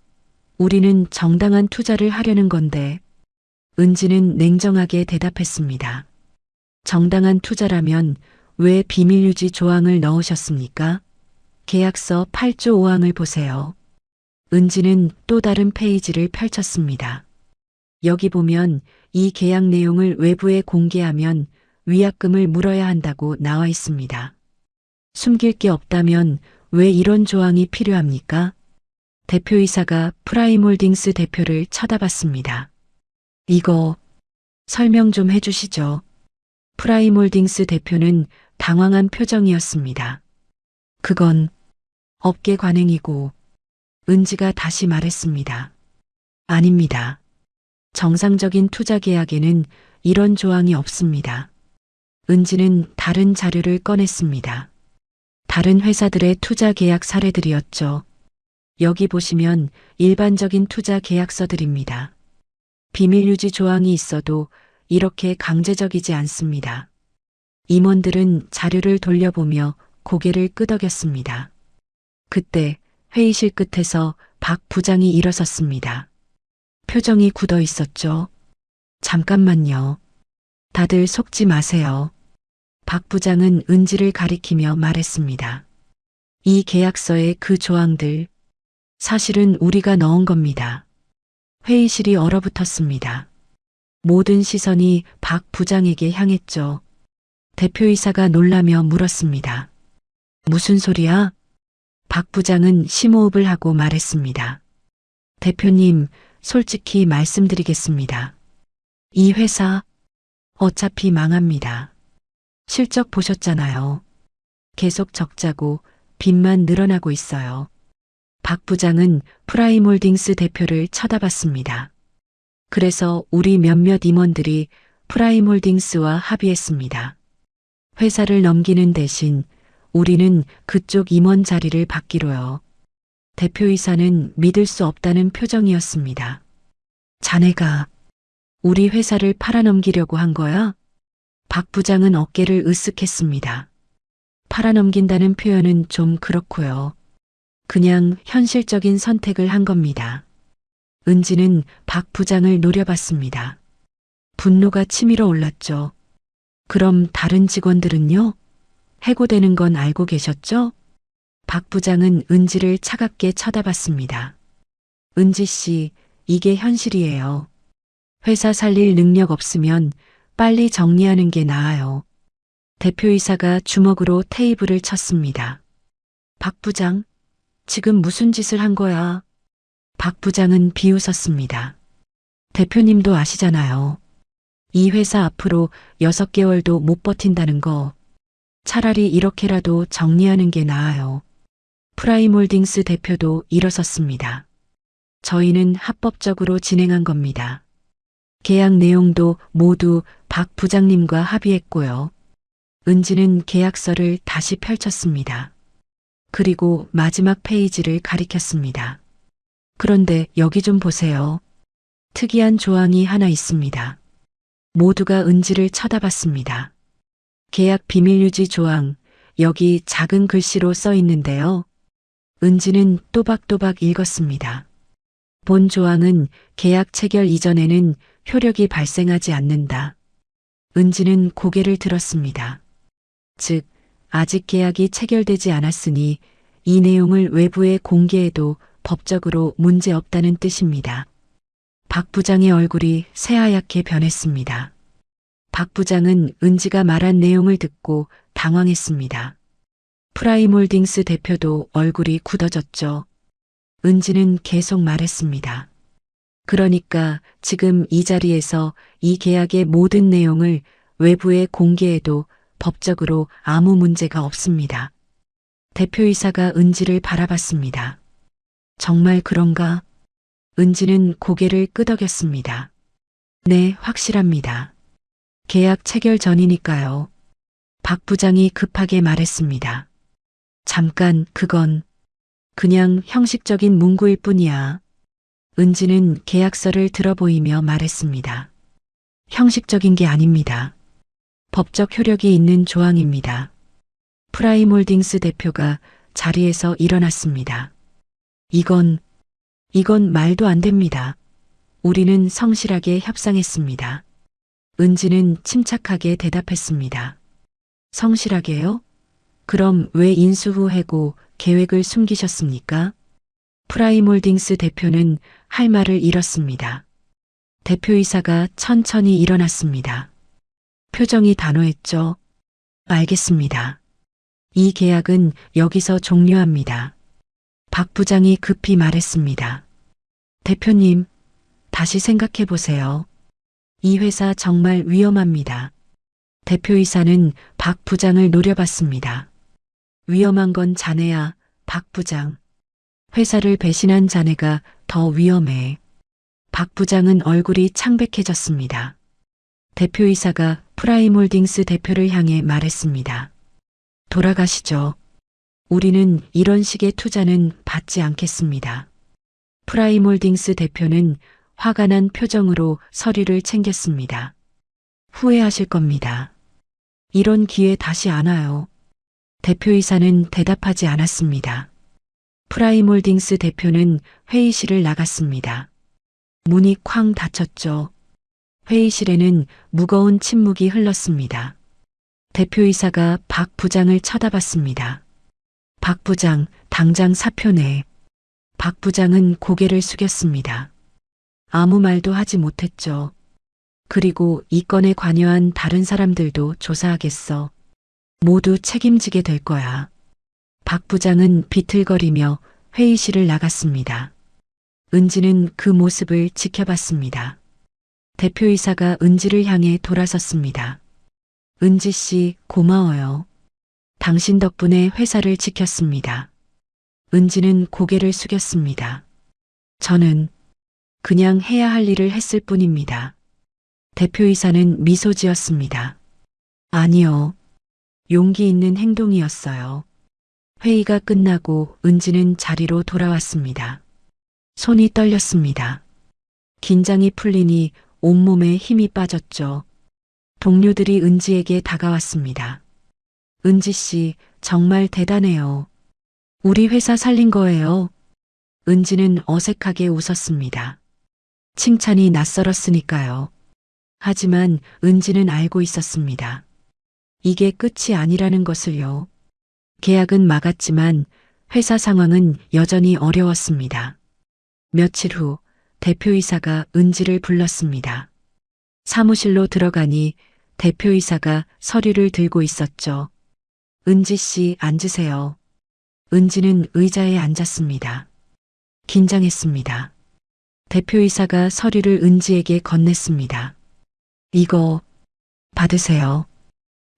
우리는 정당한 투자를 하려는 건데. 은지는 냉정하게 대답했습니다. 정당한 투자라면 왜 비밀유지 조항을 넣으셨습니까? 계약서 8조 5항을 보세요. 은지는 또 다른 페이지를 펼쳤습니다. 여기 보면 이 계약 내용을 외부에 공개하면 위약금을 물어야 한다고 나와 있습니다. 숨길 게 없다면 왜 이런 조항이 필요합니까? 대표이사가 프라임홀딩스 대표를 쳐다봤습니다. 이거 설명 좀 해주시죠. 프라임홀딩스 대표는 당황한 표정이었습니다. 그건 업계 관행이고. 은지가 다시 말했습니다. 아닙니다. 정상적인 투자 계약에는 이런 조항이 없습니다. 은지는 다른 자료를 꺼냈습니다. 다른 회사들의 투자 계약 사례들이었죠. 여기 보시면 일반적인 투자 계약서들입니다. 비밀유지 조항이 있어도 이렇게 강제적이지 않습니다. 임원들은 자료를 돌려보며 고개를 끄덕였습니다. 그때 회의실 끝에서 박 부장이 일어섰습니다. 표정이 굳어 있었죠. 잠깐만요. 다들 속지 마세요. 박 부장은 은지를 가리키며 말했습니다. 이 계약서의 그 조항들, 사실은 우리가 넣은 겁니다. 회의실이 얼어붙었습니다. 모든 시선이 박 부장에게 향했죠. 대표이사가 놀라며 물었습니다. 무슨 소리야? 박 부장은 심호흡을 하고 말했습니다. 대표님, 솔직히 말씀드리겠습니다. 이 회사 어차피 망합니다. 실적 보셨잖아요. 계속 적자고 빚만 늘어나고 있어요. 박 부장은 프라임홀딩스 대표를 쳐다봤습니다. 그래서 우리 몇몇 임원들이 프라임홀딩스와 합의했습니다. 회사를 넘기는 대신 우리는 그쪽 임원 자리를 받기로요. 대표이사는 믿을 수 없다는 표정이었습니다. 자네가 우리 회사를 팔아넘기려고 한 거야? 박 부장은 어깨를 으쓱했습니다. 팔아넘긴다는 표현은 좀 그렇고요. 그냥 현실적인 선택을 한 겁니다. 은지는 박 부장을 노려봤습니다. 분노가 치밀어 올랐죠. 그럼 다른 직원들은요? 해고되는 건 알고 계셨죠? 박 부장은 은지를 차갑게 쳐다봤습니다. 은지 씨, 이게 현실이에요. 회사 살릴 능력 없으면 빨리 정리하는 게 나아요. 대표이사가 주먹으로 테이블을 쳤습니다. 박 부장, 지금 무슨 짓을 한 거야? 박 부장은 비웃었습니다. 대표님도 아시잖아요. 이 회사 앞으로 6개월도 못 버틴다는 거. 차라리 이렇게라도 정리하는 게 나아요. 프라임홀딩스 대표도 일어섰습니다. 저희는 합법적으로 진행한 겁니다. 계약 내용도 모두 박 부장님과 합의했고요. 은지는 계약서를 다시 펼쳤습니다. 그리고 마지막 페이지를 가리켰습니다. 그런데 여기 좀 보세요. 특이한 조항이 하나 있습니다. 모두가 은지를 쳐다봤습니다. 계약 비밀유지 조항, 여기 작은 글씨로 써 있는데요. 은지는 또박또박 읽었습니다. 본 조항은 계약 체결 이전에는 효력이 발생하지 않는다. 은지는 고개를 들었습니다. 즉, 아직 계약이 체결되지 않았으니 이 내용을 외부에 공개해도 법적으로 문제없다는 뜻입니다. 박 부장의 얼굴이 새하얗게 변했습니다. 박 부장은 은지가 말한 내용을 듣고 당황했습니다. 프라임홀딩스 대표도 얼굴이 굳어졌죠. 은지는 계속 말했습니다. 그러니까 지금 이 자리에서 이 계약의 모든 내용을 외부에 공개해도 법적으로 아무 문제가 없습니다. 대표이사가 은지를 바라봤습니다. 정말 그런가? 은지는 고개를 끄덕였습니다. 네, 확실합니다. 계약 체결 전이니까요. 박 부장이 급하게 말했습니다. 잠깐, 그건 그냥 형식적인 문구일 뿐이야. 은지는 계약서를 들어보이며 말했습니다. 형식적인 게 아닙니다. 법적 효력이 있는 조항입니다. 프라임홀딩스 대표가 자리에서 일어났습니다. 이건 말도 안 됩니다. 우리는 성실하게 협상했습니다. 은지는 침착하게 대답했습니다. 성실하게요? 그럼 왜 인수 후 해고 계획을 숨기셨습니까? 프라임홀딩스 대표는 할 말을 잃었습니다. 대표이사가 천천히 일어났습니다. 표정이 단호했죠. 알겠습니다. 이 계약은 여기서 종료합니다. 박 부장이 급히 말했습니다. 대표님, 다시 생각해 보세요. 이 회사 정말 위험합니다. 대표이사는 박 부장을 노려봤습니다. 위험한 건 자네야, 박 부장. 회사를 배신한 자네가 더 위험해. 박 부장은 얼굴이 창백해졌습니다. 대표이사가 프라임홀딩스 대표를 향해 말했습니다. 돌아가시죠. 우리는 이런 식의 투자는 받지 않겠습니다. 프라임홀딩스 대표는 화가 난 표정으로 서류를 챙겼습니다. 후회하실 겁니다. 이런 기회 다시 안 와요. 대표이사는 대답하지 않았습니다. 프라임홀딩스 대표는 회의실을 나갔습니다. 문이 쾅 닫혔죠. 회의실에는 무거운 침묵이 흘렀습니다. 대표이사가 박 부장을 쳐다봤습니다. 박 부장, 당장 사표 내. 박 부장은 고개를 숙였습니다. 아무 말도 하지 못했죠. 그리고 이 건에 관여한 다른 사람들도 조사하겠어. 모두 책임지게 될 거야. 박 부장은 비틀거리며 회의실을 나갔습니다. 은지는 그 모습을 지켜봤습니다. 대표이사가 은지를 향해 돌아섰습니다. 은지 씨, 고마워요. 당신 덕분에 회사를 지켰습니다. 은지는 고개를 숙였습니다. 저는 그냥 해야 할 일을 했을 뿐입니다. 대표이사는 미소 지었습니다. 아니요. 용기 있는 행동이었어요. 회의가 끝나고 은지는 자리로 돌아왔습니다. 손이 떨렸습니다. 긴장이 풀리니 온몸에 힘이 빠졌죠. 동료들이 은지에게 다가왔습니다. 은지 씨, 정말 대단해요. 우리 회사 살린 거예요. 은지는 어색하게 웃었습니다. 칭찬이 낯설었으니까요. 하지만 은지는 알고 있었습니다. 이게 끝이 아니라는 것을요. 계약은 막았지만 회사 상황은 여전히 어려웠습니다. 며칠 후 대표이사가 은지를 불렀습니다. 사무실로 들어가니 대표이사가 서류를 들고 있었죠. 은지 씨, 앉으세요. 은지는 의자에 앉았습니다. 긴장했습니다. 대표이사가 서류를 은지에게 건넸습니다. 이거 받으세요.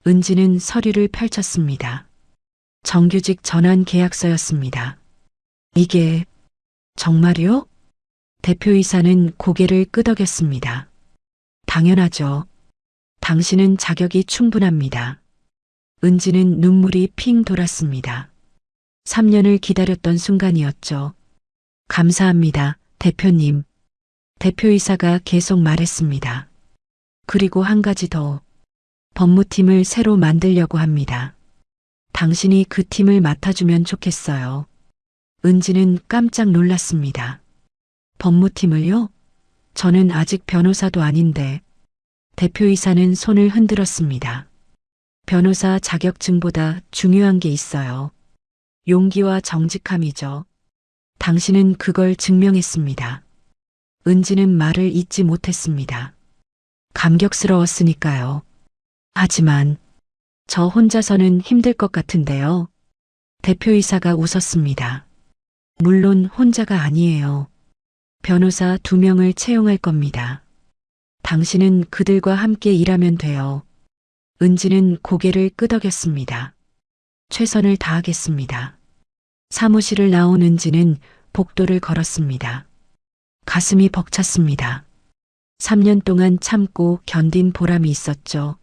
은지는 서류를 펼쳤습니다. 정규직 전환 계약서였습니다. 이게 정말요? 대표이사는 고개를 끄덕였습니다. 당연하죠. 당신은 자격이 충분합니다. 은지는 눈물이 핑 돌았습니다. 3년을 기다렸던 순간이었죠. 감사합니다, 대표님. 대표이사가 계속 말했습니다. 그리고 한 가지 더. 법무팀을 새로 만들려고 합니다. 당신이 그 팀을 맡아주면 좋겠어요. 은지는 깜짝 놀랐습니다. 법무팀을요? 저는 아직 변호사도 아닌데. 대표이사는 손을 흔들었습니다. 변호사 자격증보다 중요한 게 있어요. 용기와 정직함이죠. 당신은 그걸 증명했습니다. 은지는 말을 잇지 못했습니다. 감격스러웠으니까요. 하지만 저 혼자서는 힘들 것 같은데요. 대표이사가 웃었습니다. 물론 혼자가 아니에요. 변호사 2명을 채용할 겁니다. 당신은 그들과 함께 일하면 돼요. 은지는 고개를 끄덕였습니다. 최선을 다하겠습니다. 사무실을 나온 은지는 복도를 걸었습니다. 가슴이 벅찼습니다. 3년 동안 참고 견딘 보람이 있었죠.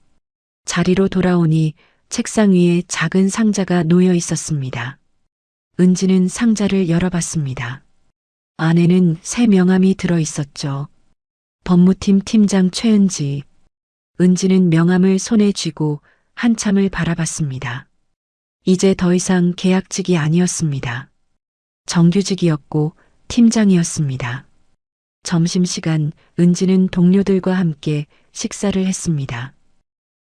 자리로 돌아오니 책상 위에 작은 상자가 놓여 있었습니다. 은지는 상자를 열어봤습니다. 안에는 새 명함이 들어 있었죠. 법무팀 팀장 최은지. 은지는 명함을 손에 쥐고 한참을 바라봤습니다. 이제 더 이상 계약직이 아니었습니다. 정규직이었고 팀장이었습니다. 점심시간 은지는 동료들과 함께 식사를 했습니다.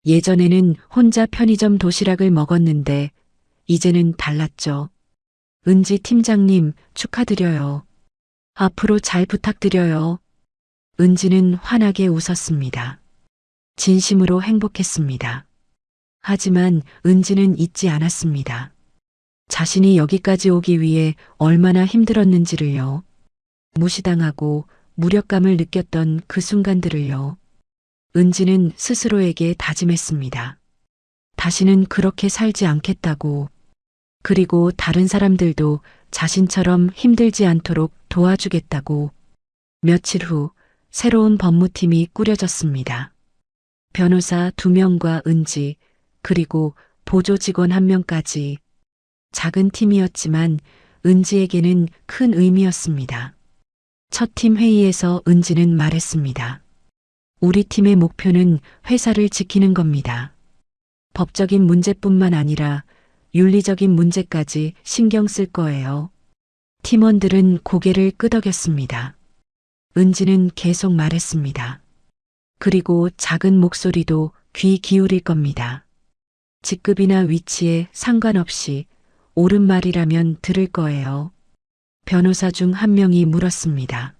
예전에는 혼자 편의점 도시락을 먹었는데 이제는 달랐죠. 은지 팀장님 축하드려요. 앞으로 잘 부탁드려요. 은지는 환하게 웃었습니다. 진심으로 행복했습니다. 하지만 은지는 잊지 않았습니다. 자신이 여기까지 오기 위해 얼마나 힘들었는지를요. 무시당하고 무력감을 느꼈던 그 순간들을요. 은지는 스스로에게 다짐했습니다. 다시는 그렇게 살지 않겠다고. 그리고 다른 사람들도 자신처럼 힘들지 않도록 도와주겠다고. 며칠 후 새로운 법무팀이 꾸려졌습니다. 변호사 2명과 은지, 그리고 보조 직원 1명까지. 작은 팀이었지만 은지에게는 큰 의미였습니다. 첫 팀 회의에서 은지는 말했습니다. 우리 팀의 목표는 회사를 지키는 겁니다. 법적인 문제뿐만 아니라 윤리적인 문제까지 신경 쓸 거예요. 팀원들은 고개를 끄덕였습니다. 은지는 계속 말했습니다. 그리고 작은 목소리도 귀 기울일 겁니다. 직급이나 위치에 상관없이 옳은 말이라면 들을 거예요. 변호사 중 1명이 물었습니다.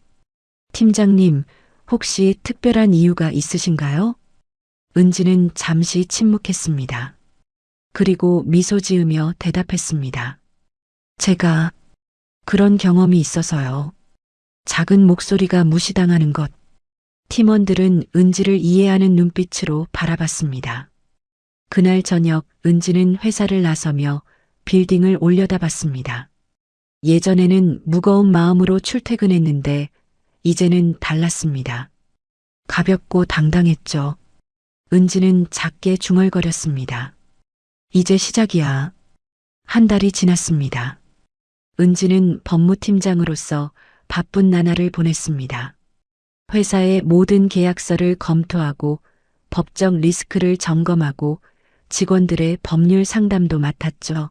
팀장님, 혹시 특별한 이유가 있으신가요? 은지는 잠시 침묵했습니다. 그리고 미소 지으며 대답했습니다. 제가 그런 경험이 있어서요. 작은 목소리가 무시당하는 것. 팀원들은 은지를 이해하는 눈빛으로 바라봤습니다. 그날 저녁 은지는 회사를 나서며 빌딩을 올려다봤습니다. 예전에는 무거운 마음으로 출퇴근했는데 이제는 달랐습니다. 가볍고 당당했죠. 은지는 작게 중얼거렸습니다. 이제 시작이야. 한 달이 지났습니다. 은지는 법무팀장으로서 바쁜 나날을 보냈습니다. 회사의 모든 계약서를 검토하고 법적 리스크를 점검하고 직원들의 법률 상담도 맡았죠.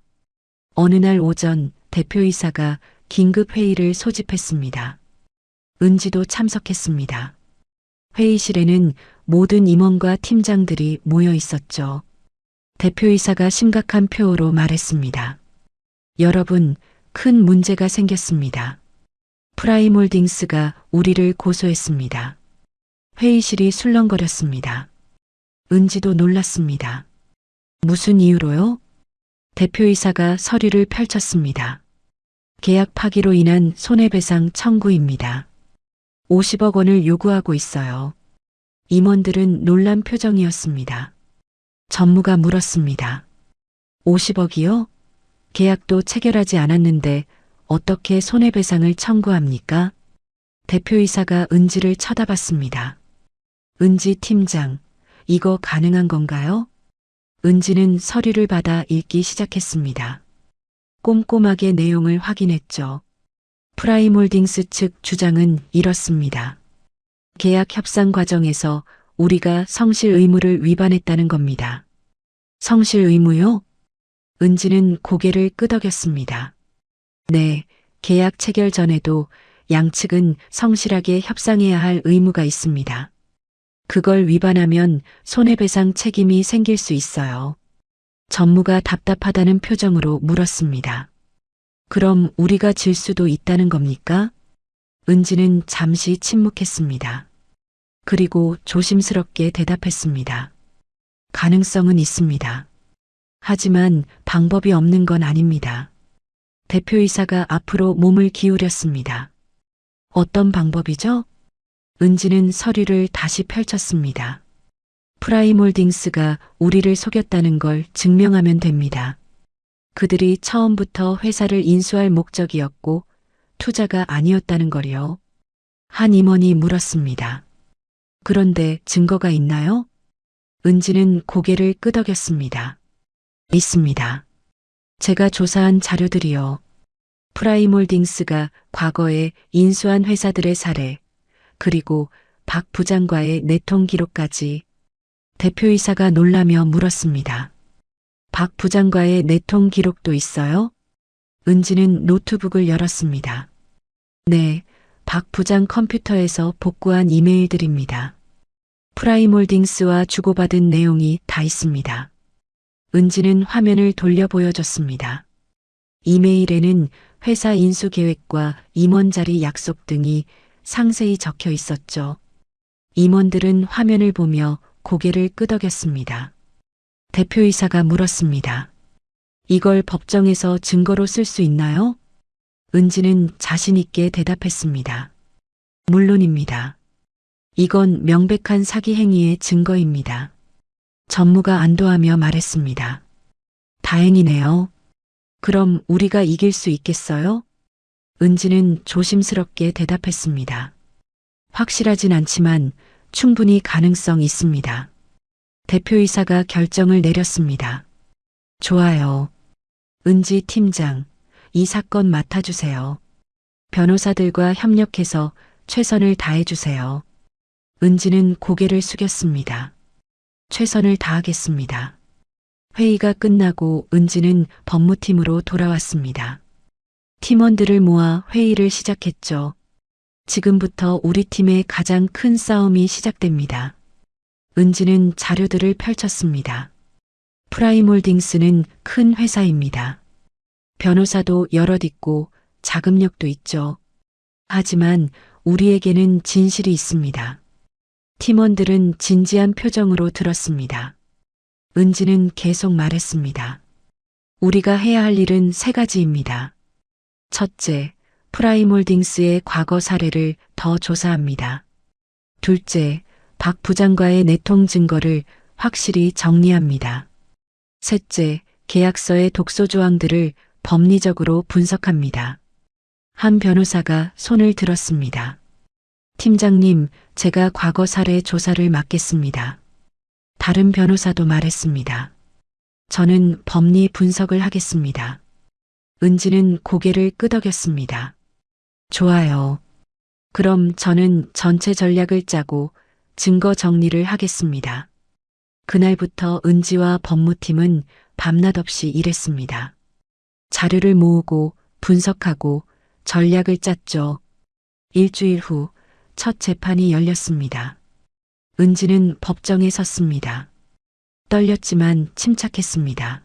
어느 날 오전 대표이사가 긴급 회의를 소집했습니다. 은지도 참석했습니다. 회의실에는 모든 임원과 팀장들이 모여 있었죠. 대표이사가 심각한 표어로 말했습니다. 여러분, 큰 문제가 생겼습니다. 프라임홀딩스가 우리를 고소했습니다. 회의실이 술렁거렸습니다. 은지도 놀랐습니다. 무슨 이유로요? 대표이사가 서류를 펼쳤습니다. 계약 파기로 인한 손해배상 청구입니다. 50억 원을 요구하고 있어요. 임원들은 놀란 표정이었습니다. 전무가 물었습니다. 50억이요? 계약도 체결하지 않았는데 어떻게 손해배상을 청구합니까? 대표이사가 은지를 쳐다봤습니다. 은지 팀장, 이거 가능한 건가요? 은지는 서류를 받아 읽기 시작했습니다. 꼼꼼하게 내용을 확인했죠. 프라임홀딩스 측 주장은 이렇습니다. 계약 협상 과정에서 우리가 성실 의무를 위반했다는 겁니다. 성실 의무요? 은지는 고개를 끄덕였습니다. 네, 계약 체결 전에도 양측은 성실하게 협상해야 할 의무가 있습니다. 그걸 위반하면 손해배상 책임이 생길 수 있어요. 전무가 답답하다는 표정으로 물었습니다. 그럼 우리가 질 수도 있다는 겁니까? 은지는 잠시 침묵했습니다. 그리고 조심스럽게 대답했습니다. 가능성은 있습니다. 하지만 방법이 없는 건 아닙니다. 대표이사가 앞으로 몸을 기울였습니다. 어떤 방법이죠? 은지는 서류를 다시 펼쳤습니다. 프라임홀딩스가 우리를 속였다는 걸 증명하면 됩니다. 그들이 처음부터 회사를 인수할 목적이었고 투자가 아니었다는 걸요. 한 임원이 물었습니다. 그런데 증거가 있나요? 은지는 고개를 끄덕였습니다. 있습니다. 제가 조사한 자료들이요. 프라임홀딩스가 과거에 인수한 회사들의 사례, 그리고 박 부장과의 내통 기록까지. 대표이사가 놀라며 물었습니다. 박 부장과의 내통 기록도 있어요? 은지는 노트북을 열었습니다. 네, 박 부장 컴퓨터에서 복구한 이메일들입니다. 프라임홀딩스와 주고받은 내용이 다 있습니다. 은지는 화면을 돌려 보여줬습니다. 이메일에는 회사 인수 계획과 임원 자리 약속 등이 상세히 적혀 있었죠. 임원들은 화면을 보며 고개를 끄덕였습니다. 대표이사가 물었습니다. 이걸 법정에서 증거로 쓸 수 있나요? 은지는 자신 있게 대답했습니다. 물론입니다. 이건 명백한 사기 행위의 증거입니다. 전무가 안도하며 말했습니다. 다행이네요. 그럼 우리가 이길 수 있겠어요? 은지는 조심스럽게 대답했습니다. 확실하진 않지만 충분히 가능성 있습니다. 대표이사가 결정을 내렸습니다. 좋아요. 은지 팀장, 이 사건 맡아주세요. 변호사들과 협력해서 최선을 다해주세요. 은지는 고개를 숙였습니다. 최선을 다하겠습니다. 회의가 끝나고 은지는 법무팀으로 돌아왔습니다. 팀원들을 모아 회의를 시작했죠. 지금부터 우리 팀의 가장 큰 싸움이 시작됩니다. 은지는 자료들을 펼쳤습니다. 프라임홀딩스는 큰 회사입니다. 변호사도 여럿 있고 자금력도 있죠. 하지만 우리에게는 진실이 있습니다. 팀원들은 진지한 표정으로 들었습니다. 은지는 계속 말했습니다. 우리가 해야 할 일은 세 가지입니다. 첫째, 프라임홀딩스의 과거 사례를 더 조사합니다. 둘째, 박 부장과의 내통 증거를 확실히 정리합니다. 셋째, 계약서의 독소 조항들을 법리적으로 분석합니다. 한 변호사가 손을 들었습니다. 팀장님, 제가 과거 사례 조사를 맡겠습니다. 다른 변호사도 말했습니다. 저는 법리 분석을 하겠습니다. 은지는 고개를 끄덕였습니다. 좋아요. 그럼 저는 전체 전략을 짜고 증거 정리를 하겠습니다. 그날부터 은지와 법무팀은 밤낮 없이 일했습니다. 자료를 모으고 분석하고 전략을 짰죠. 일주일 후 첫 재판이 열렸습니다. 은지는 법정에 섰습니다. 떨렸지만 침착했습니다.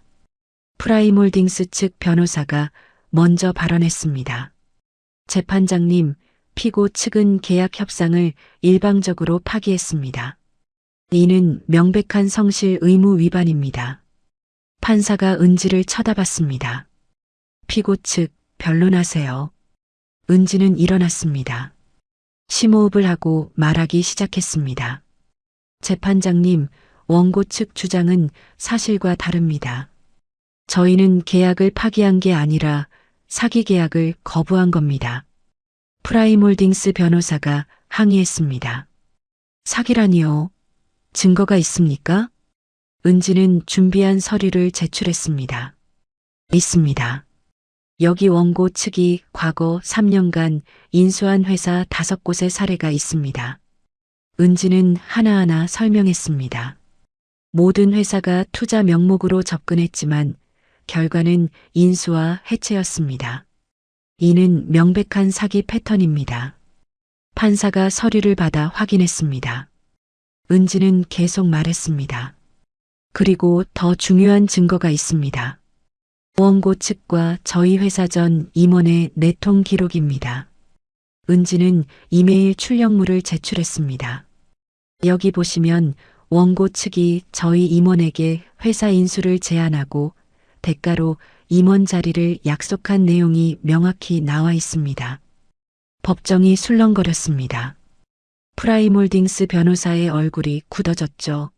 프라임홀딩스 측 변호사가 먼저 발언했습니다. 재판장님, 피고 측은 계약 협상을 일방적으로 파기했습니다. 이는 명백한 성실 의무 위반입니다. 판사가 은지를 쳐다봤습니다. 피고 측 변론하세요. 은지는 일어났습니다. 심호흡을 하고 말하기 시작했습니다. 재판장님, 원고 측 주장은 사실과 다릅니다. 저희는 계약을 파기한 게 아니라 사기 계약을 거부한 겁니다. 프라임홀딩스 변호사가 항의했습니다. 사기라니요? 증거가 있습니까? 은지는 준비한 서류를 제출했습니다. 있습니다. 여기 원고 측이 과거 3년간 인수한 회사 5곳의 사례가 있습니다. 은지는 하나하나 설명했습니다. 모든 회사가 투자 명목으로 접근했지만 결과는 인수와 해체였습니다. 이는 명백한 사기 패턴입니다. 판사가 서류를 받아 확인했습니다. 은지는 계속 말했습니다. 그리고 더 중요한 증거가 있습니다. 원고 측과 저희 회사 전 임원의 내통 기록입니다. 은지는 이메일 출력물을 제출했습니다. 여기 보시면 원고 측이 저희 임원에게 회사 인수를 제안하고 대가로 임원 자리를 약속한 내용이 명확히 나와 있습니다. 법정이 술렁거렸습니다. 프라임홀딩스 변호사의 얼굴이 굳어졌죠.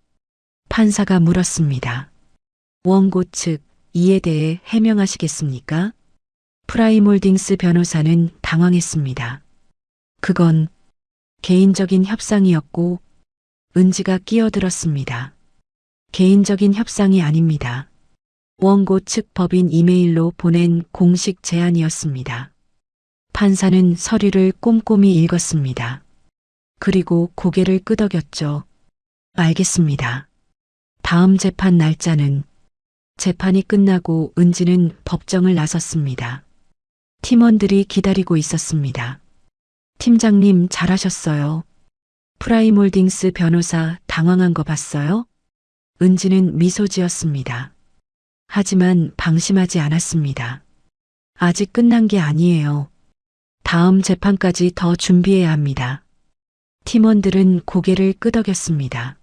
판사가 물었습니다. 원고 측 이에 대해 해명하시겠습니까? 프라임홀딩스 변호사는 당황했습니다. 그건 개인적인 협상이었고 은지가 끼어들었습니다. 개인적인 협상이 아닙니다. 원고 측 법인 이메일로 보낸 공식 제안이었습니다. 판사는 서류를 꼼꼼히 읽었습니다. 그리고 고개를 끄덕였죠. 알겠습니다. 다음 재판 날짜는? 재판이 끝나고 은지는 법정을 나섰습니다. 팀원들이 기다리고 있었습니다. 팀장님 잘하셨어요. 프라임홀딩스 변호사 당황한 거 봤어요? 은지는 미소 지었습니다. 하지만 방심하지 않았습니다. 아직 끝난 게 아니에요. 다음 재판까지 더 준비해야 합니다. 팀원들은 고개를 끄덕였습니다.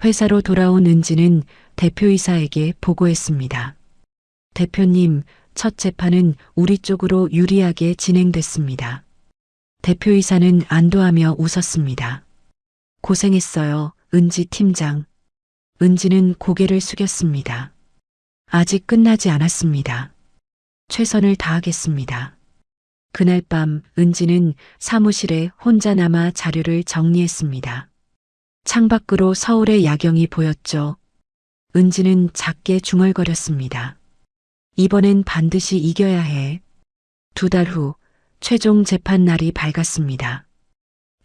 회사로 돌아온 은지는 대표이사에게 보고했습니다. 대표님, 첫 재판은 우리 쪽으로 유리하게 진행됐습니다. 대표이사는 안도하며 웃었습니다. 고생했어요, 은지 팀장. 은지는 고개를 숙였습니다. 아직 끝나지 않았습니다. 최선을 다하겠습니다. 그날 밤 은지는 사무실에 혼자 남아 자료를 정리했습니다. 창밖으로 서울의 야경이 보였죠. 은지는 작게 중얼거렸습니다. 이번엔 반드시 이겨야 해. 2달 후 최종 재판 날이 밝았습니다.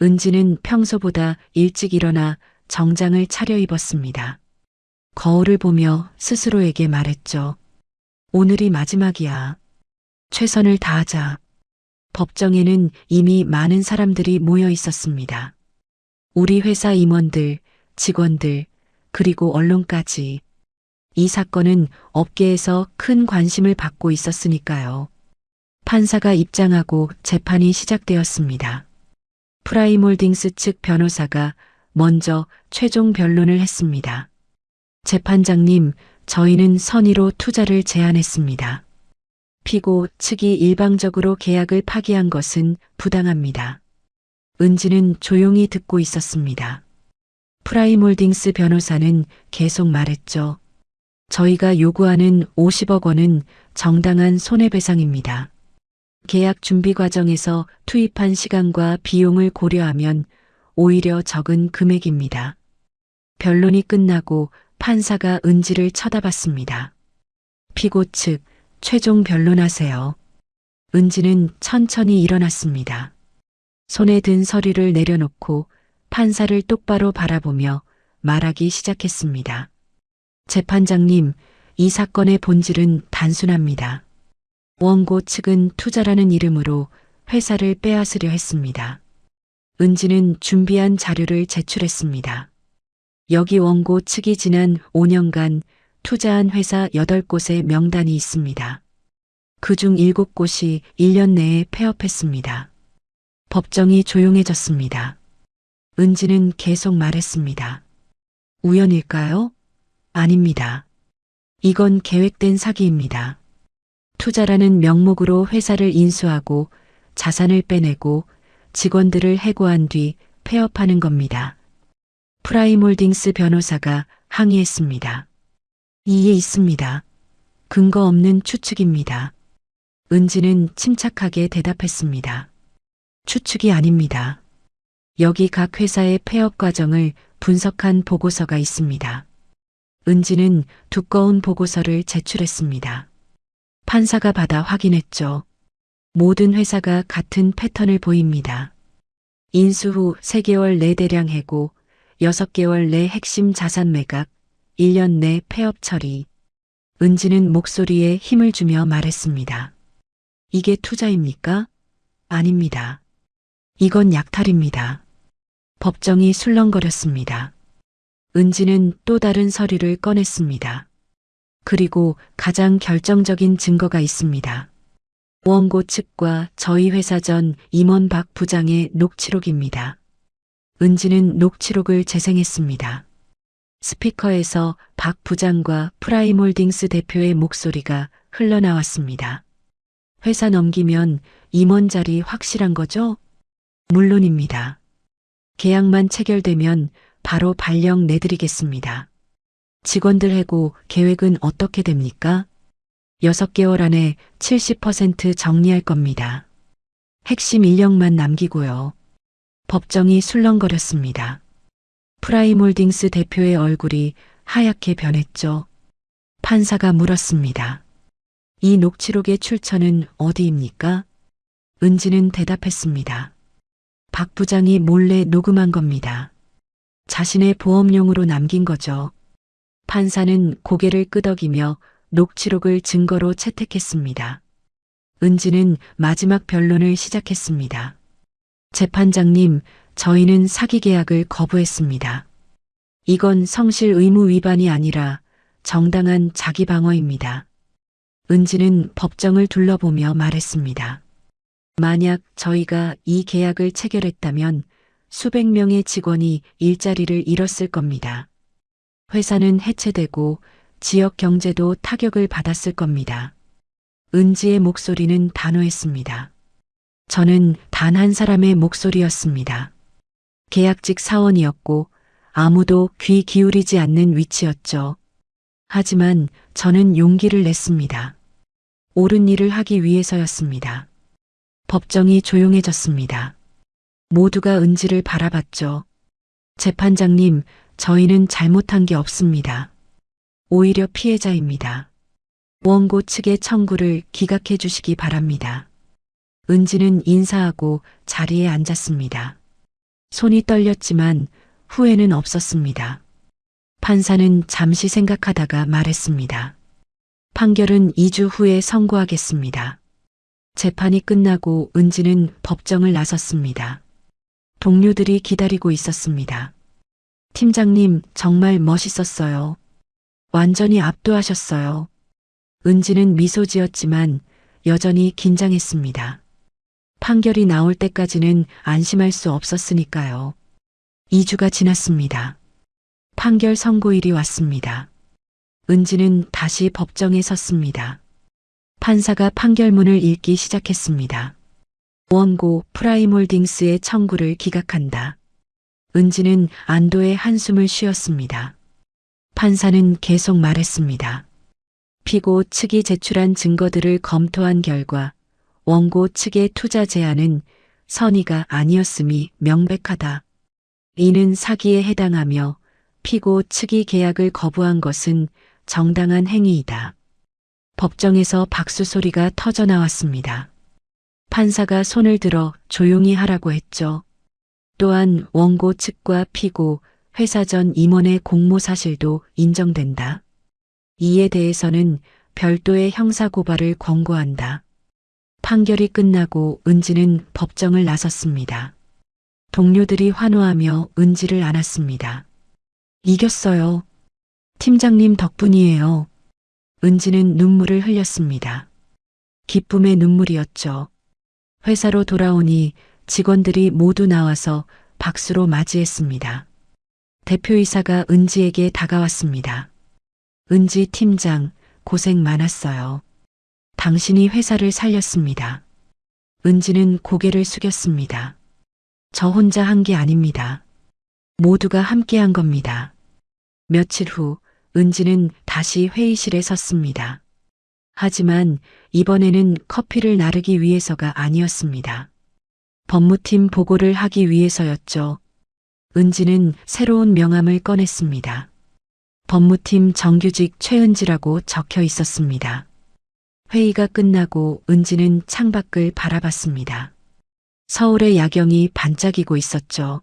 은지는 평소보다 일찍 일어나 정장을 차려입었습니다. 거울을 보며 스스로에게 말했죠. 오늘이 마지막이야. 최선을 다하자. 법정에는 이미 많은 사람들이 모여 있었습니다. 우리 회사 임원들, 직원들, 그리고 언론까지. 이 사건은 업계에서 큰 관심을 받고 있었으니까요. 판사가 입장하고 재판이 시작되었습니다. 프라임홀딩스 측 변호사가 먼저 최종 변론을 했습니다. 재판장님, 저희는 선의로 투자를 제안했습니다. 피고 측이 일방적으로 계약을 파기한 것은 부당합니다. 은지는 조용히 듣고 있었습니다. 프라임홀딩스 변호사는 계속 말했죠. 저희가 요구하는 50억 원은 정당한 손해배상입니다. 계약 준비 과정에서 투입한 시간과 비용을 고려하면 오히려 적은 금액입니다. 변론이 끝나고 판사가 은지를 쳐다봤습니다. 피고 측, 최종 변론하세요. 은지는 천천히 일어났습니다. 손에 든 서류를 내려놓고 판사를 똑바로 바라보며 말하기 시작했습니다. 재판장님, 이 사건의 본질은 단순합니다. 원고 측은 투자라는 이름으로 회사를 빼앗으려 했습니다. 은지는 준비한 자료를 제출했습니다. 여기 원고 측이 지난 5년간 투자한 회사 8곳의 명단이 있습니다. 그중 7곳이 1년 내에 폐업했습니다. 법정이 조용해졌습니다. 은지는 계속 말했습니다. 우연일까요? 아닙니다. 이건 계획된 사기입니다. 투자라는 명목으로 회사를 인수하고 자산을 빼내고 직원들을 해고한 뒤 폐업하는 겁니다. 프라임홀딩스 변호사가 항의했습니다. 이에 있습니다. 근거 없는 추측입니다. 은지는 침착하게 대답했습니다. 추측이 아닙니다. 여기 각 회사의 폐업 과정을 분석한 보고서가 있습니다. 은지는 두꺼운 보고서를 제출했습니다. 판사가 받아 확인했죠. 모든 회사가 같은 패턴을 보입니다. 인수 후 3개월 내 대량 해고, 6개월 내 핵심 자산 매각, 1년 내 폐업 처리. 은지는 목소리에 힘을 주며 말했습니다. 이게 투자입니까? 아닙니다. 이건 약탈입니다. 법정이 술렁거렸습니다. 은지는 또 다른 서류를 꺼냈습니다. 그리고 가장 결정적인 증거가 있습니다. 원고 측과 저희 회사 전 임원 박 부장의 녹취록입니다. 은지는 녹취록을 재생했습니다. 스피커에서 박 부장과 프라임홀딩스 대표의 목소리가 흘러나왔습니다. 회사 넘기면 임원 자리 확실한 거죠? 물론입니다. 계약만 체결되면 바로 발령 내드리겠습니다. 직원들 해고 계획은 어떻게 됩니까? 6개월 안에 70% 정리할 겁니다. 핵심 인력만 남기고요. 법정이 술렁거렸습니다. 프라임홀딩스 대표의 얼굴이 하얗게 변했죠. 판사가 물었습니다. 이 녹취록의 출처는 어디입니까? 은지는 대답했습니다. 박 부장이 몰래 녹음한 겁니다. 자신의 보험용으로 남긴 거죠. 판사는 고개를 끄덕이며 녹취록을 증거로 채택했습니다. 은지는 마지막 변론을 시작했습니다. 재판장님, 저희는 사기 계약을 거부했습니다. 이건 성실 의무 위반이 아니라 정당한 자기 방어입니다. 은지는 법정을 둘러보며 말했습니다. 만약 저희가 이 계약을 체결했다면 수백 명의 직원이 일자리를 잃었을 겁니다. 회사는 해체되고 지역 경제도 타격을 받았을 겁니다. 은지의 목소리는 단호했습니다. 저는 단 한 사람의 목소리였습니다. 계약직 사원이었고 아무도 귀 기울이지 않는 위치였죠. 하지만 저는 용기를 냈습니다. 옳은 일을 하기 위해서였습니다. 법정이 조용해졌습니다. 모두가 은지를 바라봤죠. 재판장님, 저희는 잘못한 게 없습니다. 오히려 피해자입니다. 원고 측의 청구를 기각해 주시기 바랍니다. 은지는 인사하고 자리에 앉았습니다. 손이 떨렸지만 후회는 없었습니다. 판사는 잠시 생각하다가 말했습니다. 판결은 2주 후에 선고하겠습니다. 재판이 끝나고 은지는 법정을 나섰습니다. 동료들이 기다리고 있었습니다. 팀장님, 정말 멋있었어요. 완전히 압도하셨어요. 은지는 미소 지었지만 여전히 긴장했습니다. 판결이 나올 때까지는 안심할 수 없었으니까요. 2주가 지났습니다. 판결 선고일이 왔습니다. 은지는 다시 법정에 섰습니다. 판사가 판결문을 읽기 시작했습니다. 원고 프라임홀딩스의 청구를 기각한다. 은지는 안도의 한숨을 쉬었습니다. 판사는 계속 말했습니다. 피고 측이 제출한 증거들을 검토한 결과 원고 측의 투자 제안은 선의가 아니었음이 명백하다. 이는 사기에 해당하며 피고 측이 계약을 거부한 것은 정당한 행위이다. 법정에서 박수 소리가 터져 나왔습니다. 판사가 손을 들어 조용히 하라고 했죠. 또한 원고 측과 피고, 회사 전 임원의 공모 사실도 인정된다. 이에 대해서는 별도의 형사고발을 권고한다. 판결이 끝나고 은지는 법정을 나섰습니다. 동료들이 환호하며 은지를 안았습니다. 이겼어요. 팀장님 덕분이에요. 은지는 눈물을 흘렸습니다. 기쁨의 눈물이었죠. 회사로 돌아오니 직원들이 모두 나와서 박수로 맞이했습니다. 대표이사가 은지에게 다가왔습니다. 은지 팀장, 고생 많았어요. 당신이 회사를 살렸습니다. 은지는 고개를 숙였습니다. 저 혼자 한 게 아닙니다. 모두가 함께 한 겁니다. 며칠 후 은지는 다시 회의실에 섰습니다. 하지만 이번에는 커피를 나르기 위해서가 아니었습니다. 법무팀 보고를 하기 위해서였죠. 은지는 새로운 명함을 꺼냈습니다. 법무팀 정규직 최은지라고 적혀 있었습니다. 회의가 끝나고 은지는 창밖을 바라봤습니다. 서울의 야경이 반짝이고 있었죠.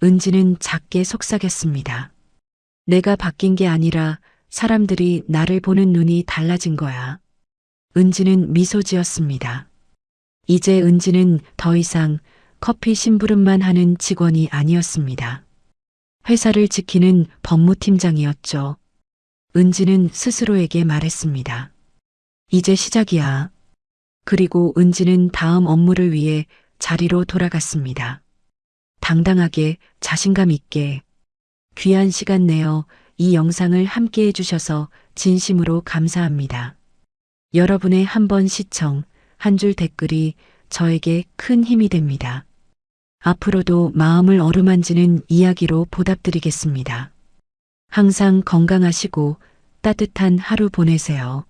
은지는 작게 속삭였습니다. 내가 바뀐 게 아니라 사람들이 나를 보는 눈이 달라진 거야. 은지는 미소 지었습니다. 이제 은지는 더 이상 커피 심부름만 하는 직원이 아니었습니다. 회사를 지키는 법무팀장이었죠. 은지는 스스로에게 말했습니다. 이제 시작이야. 그리고 은지는 다음 업무를 위해 자리로 돌아갔습니다. 당당하게, 자신감 있게. 귀한 시간 내어 이 영상을 함께 해주셔서 진심으로 감사합니다. 여러분의 한 번 시청, 한 줄 댓글이 저에게 큰 힘이 됩니다. 앞으로도 마음을 어루만지는 이야기로 보답드리겠습니다. 항상 건강하시고 따뜻한 하루 보내세요.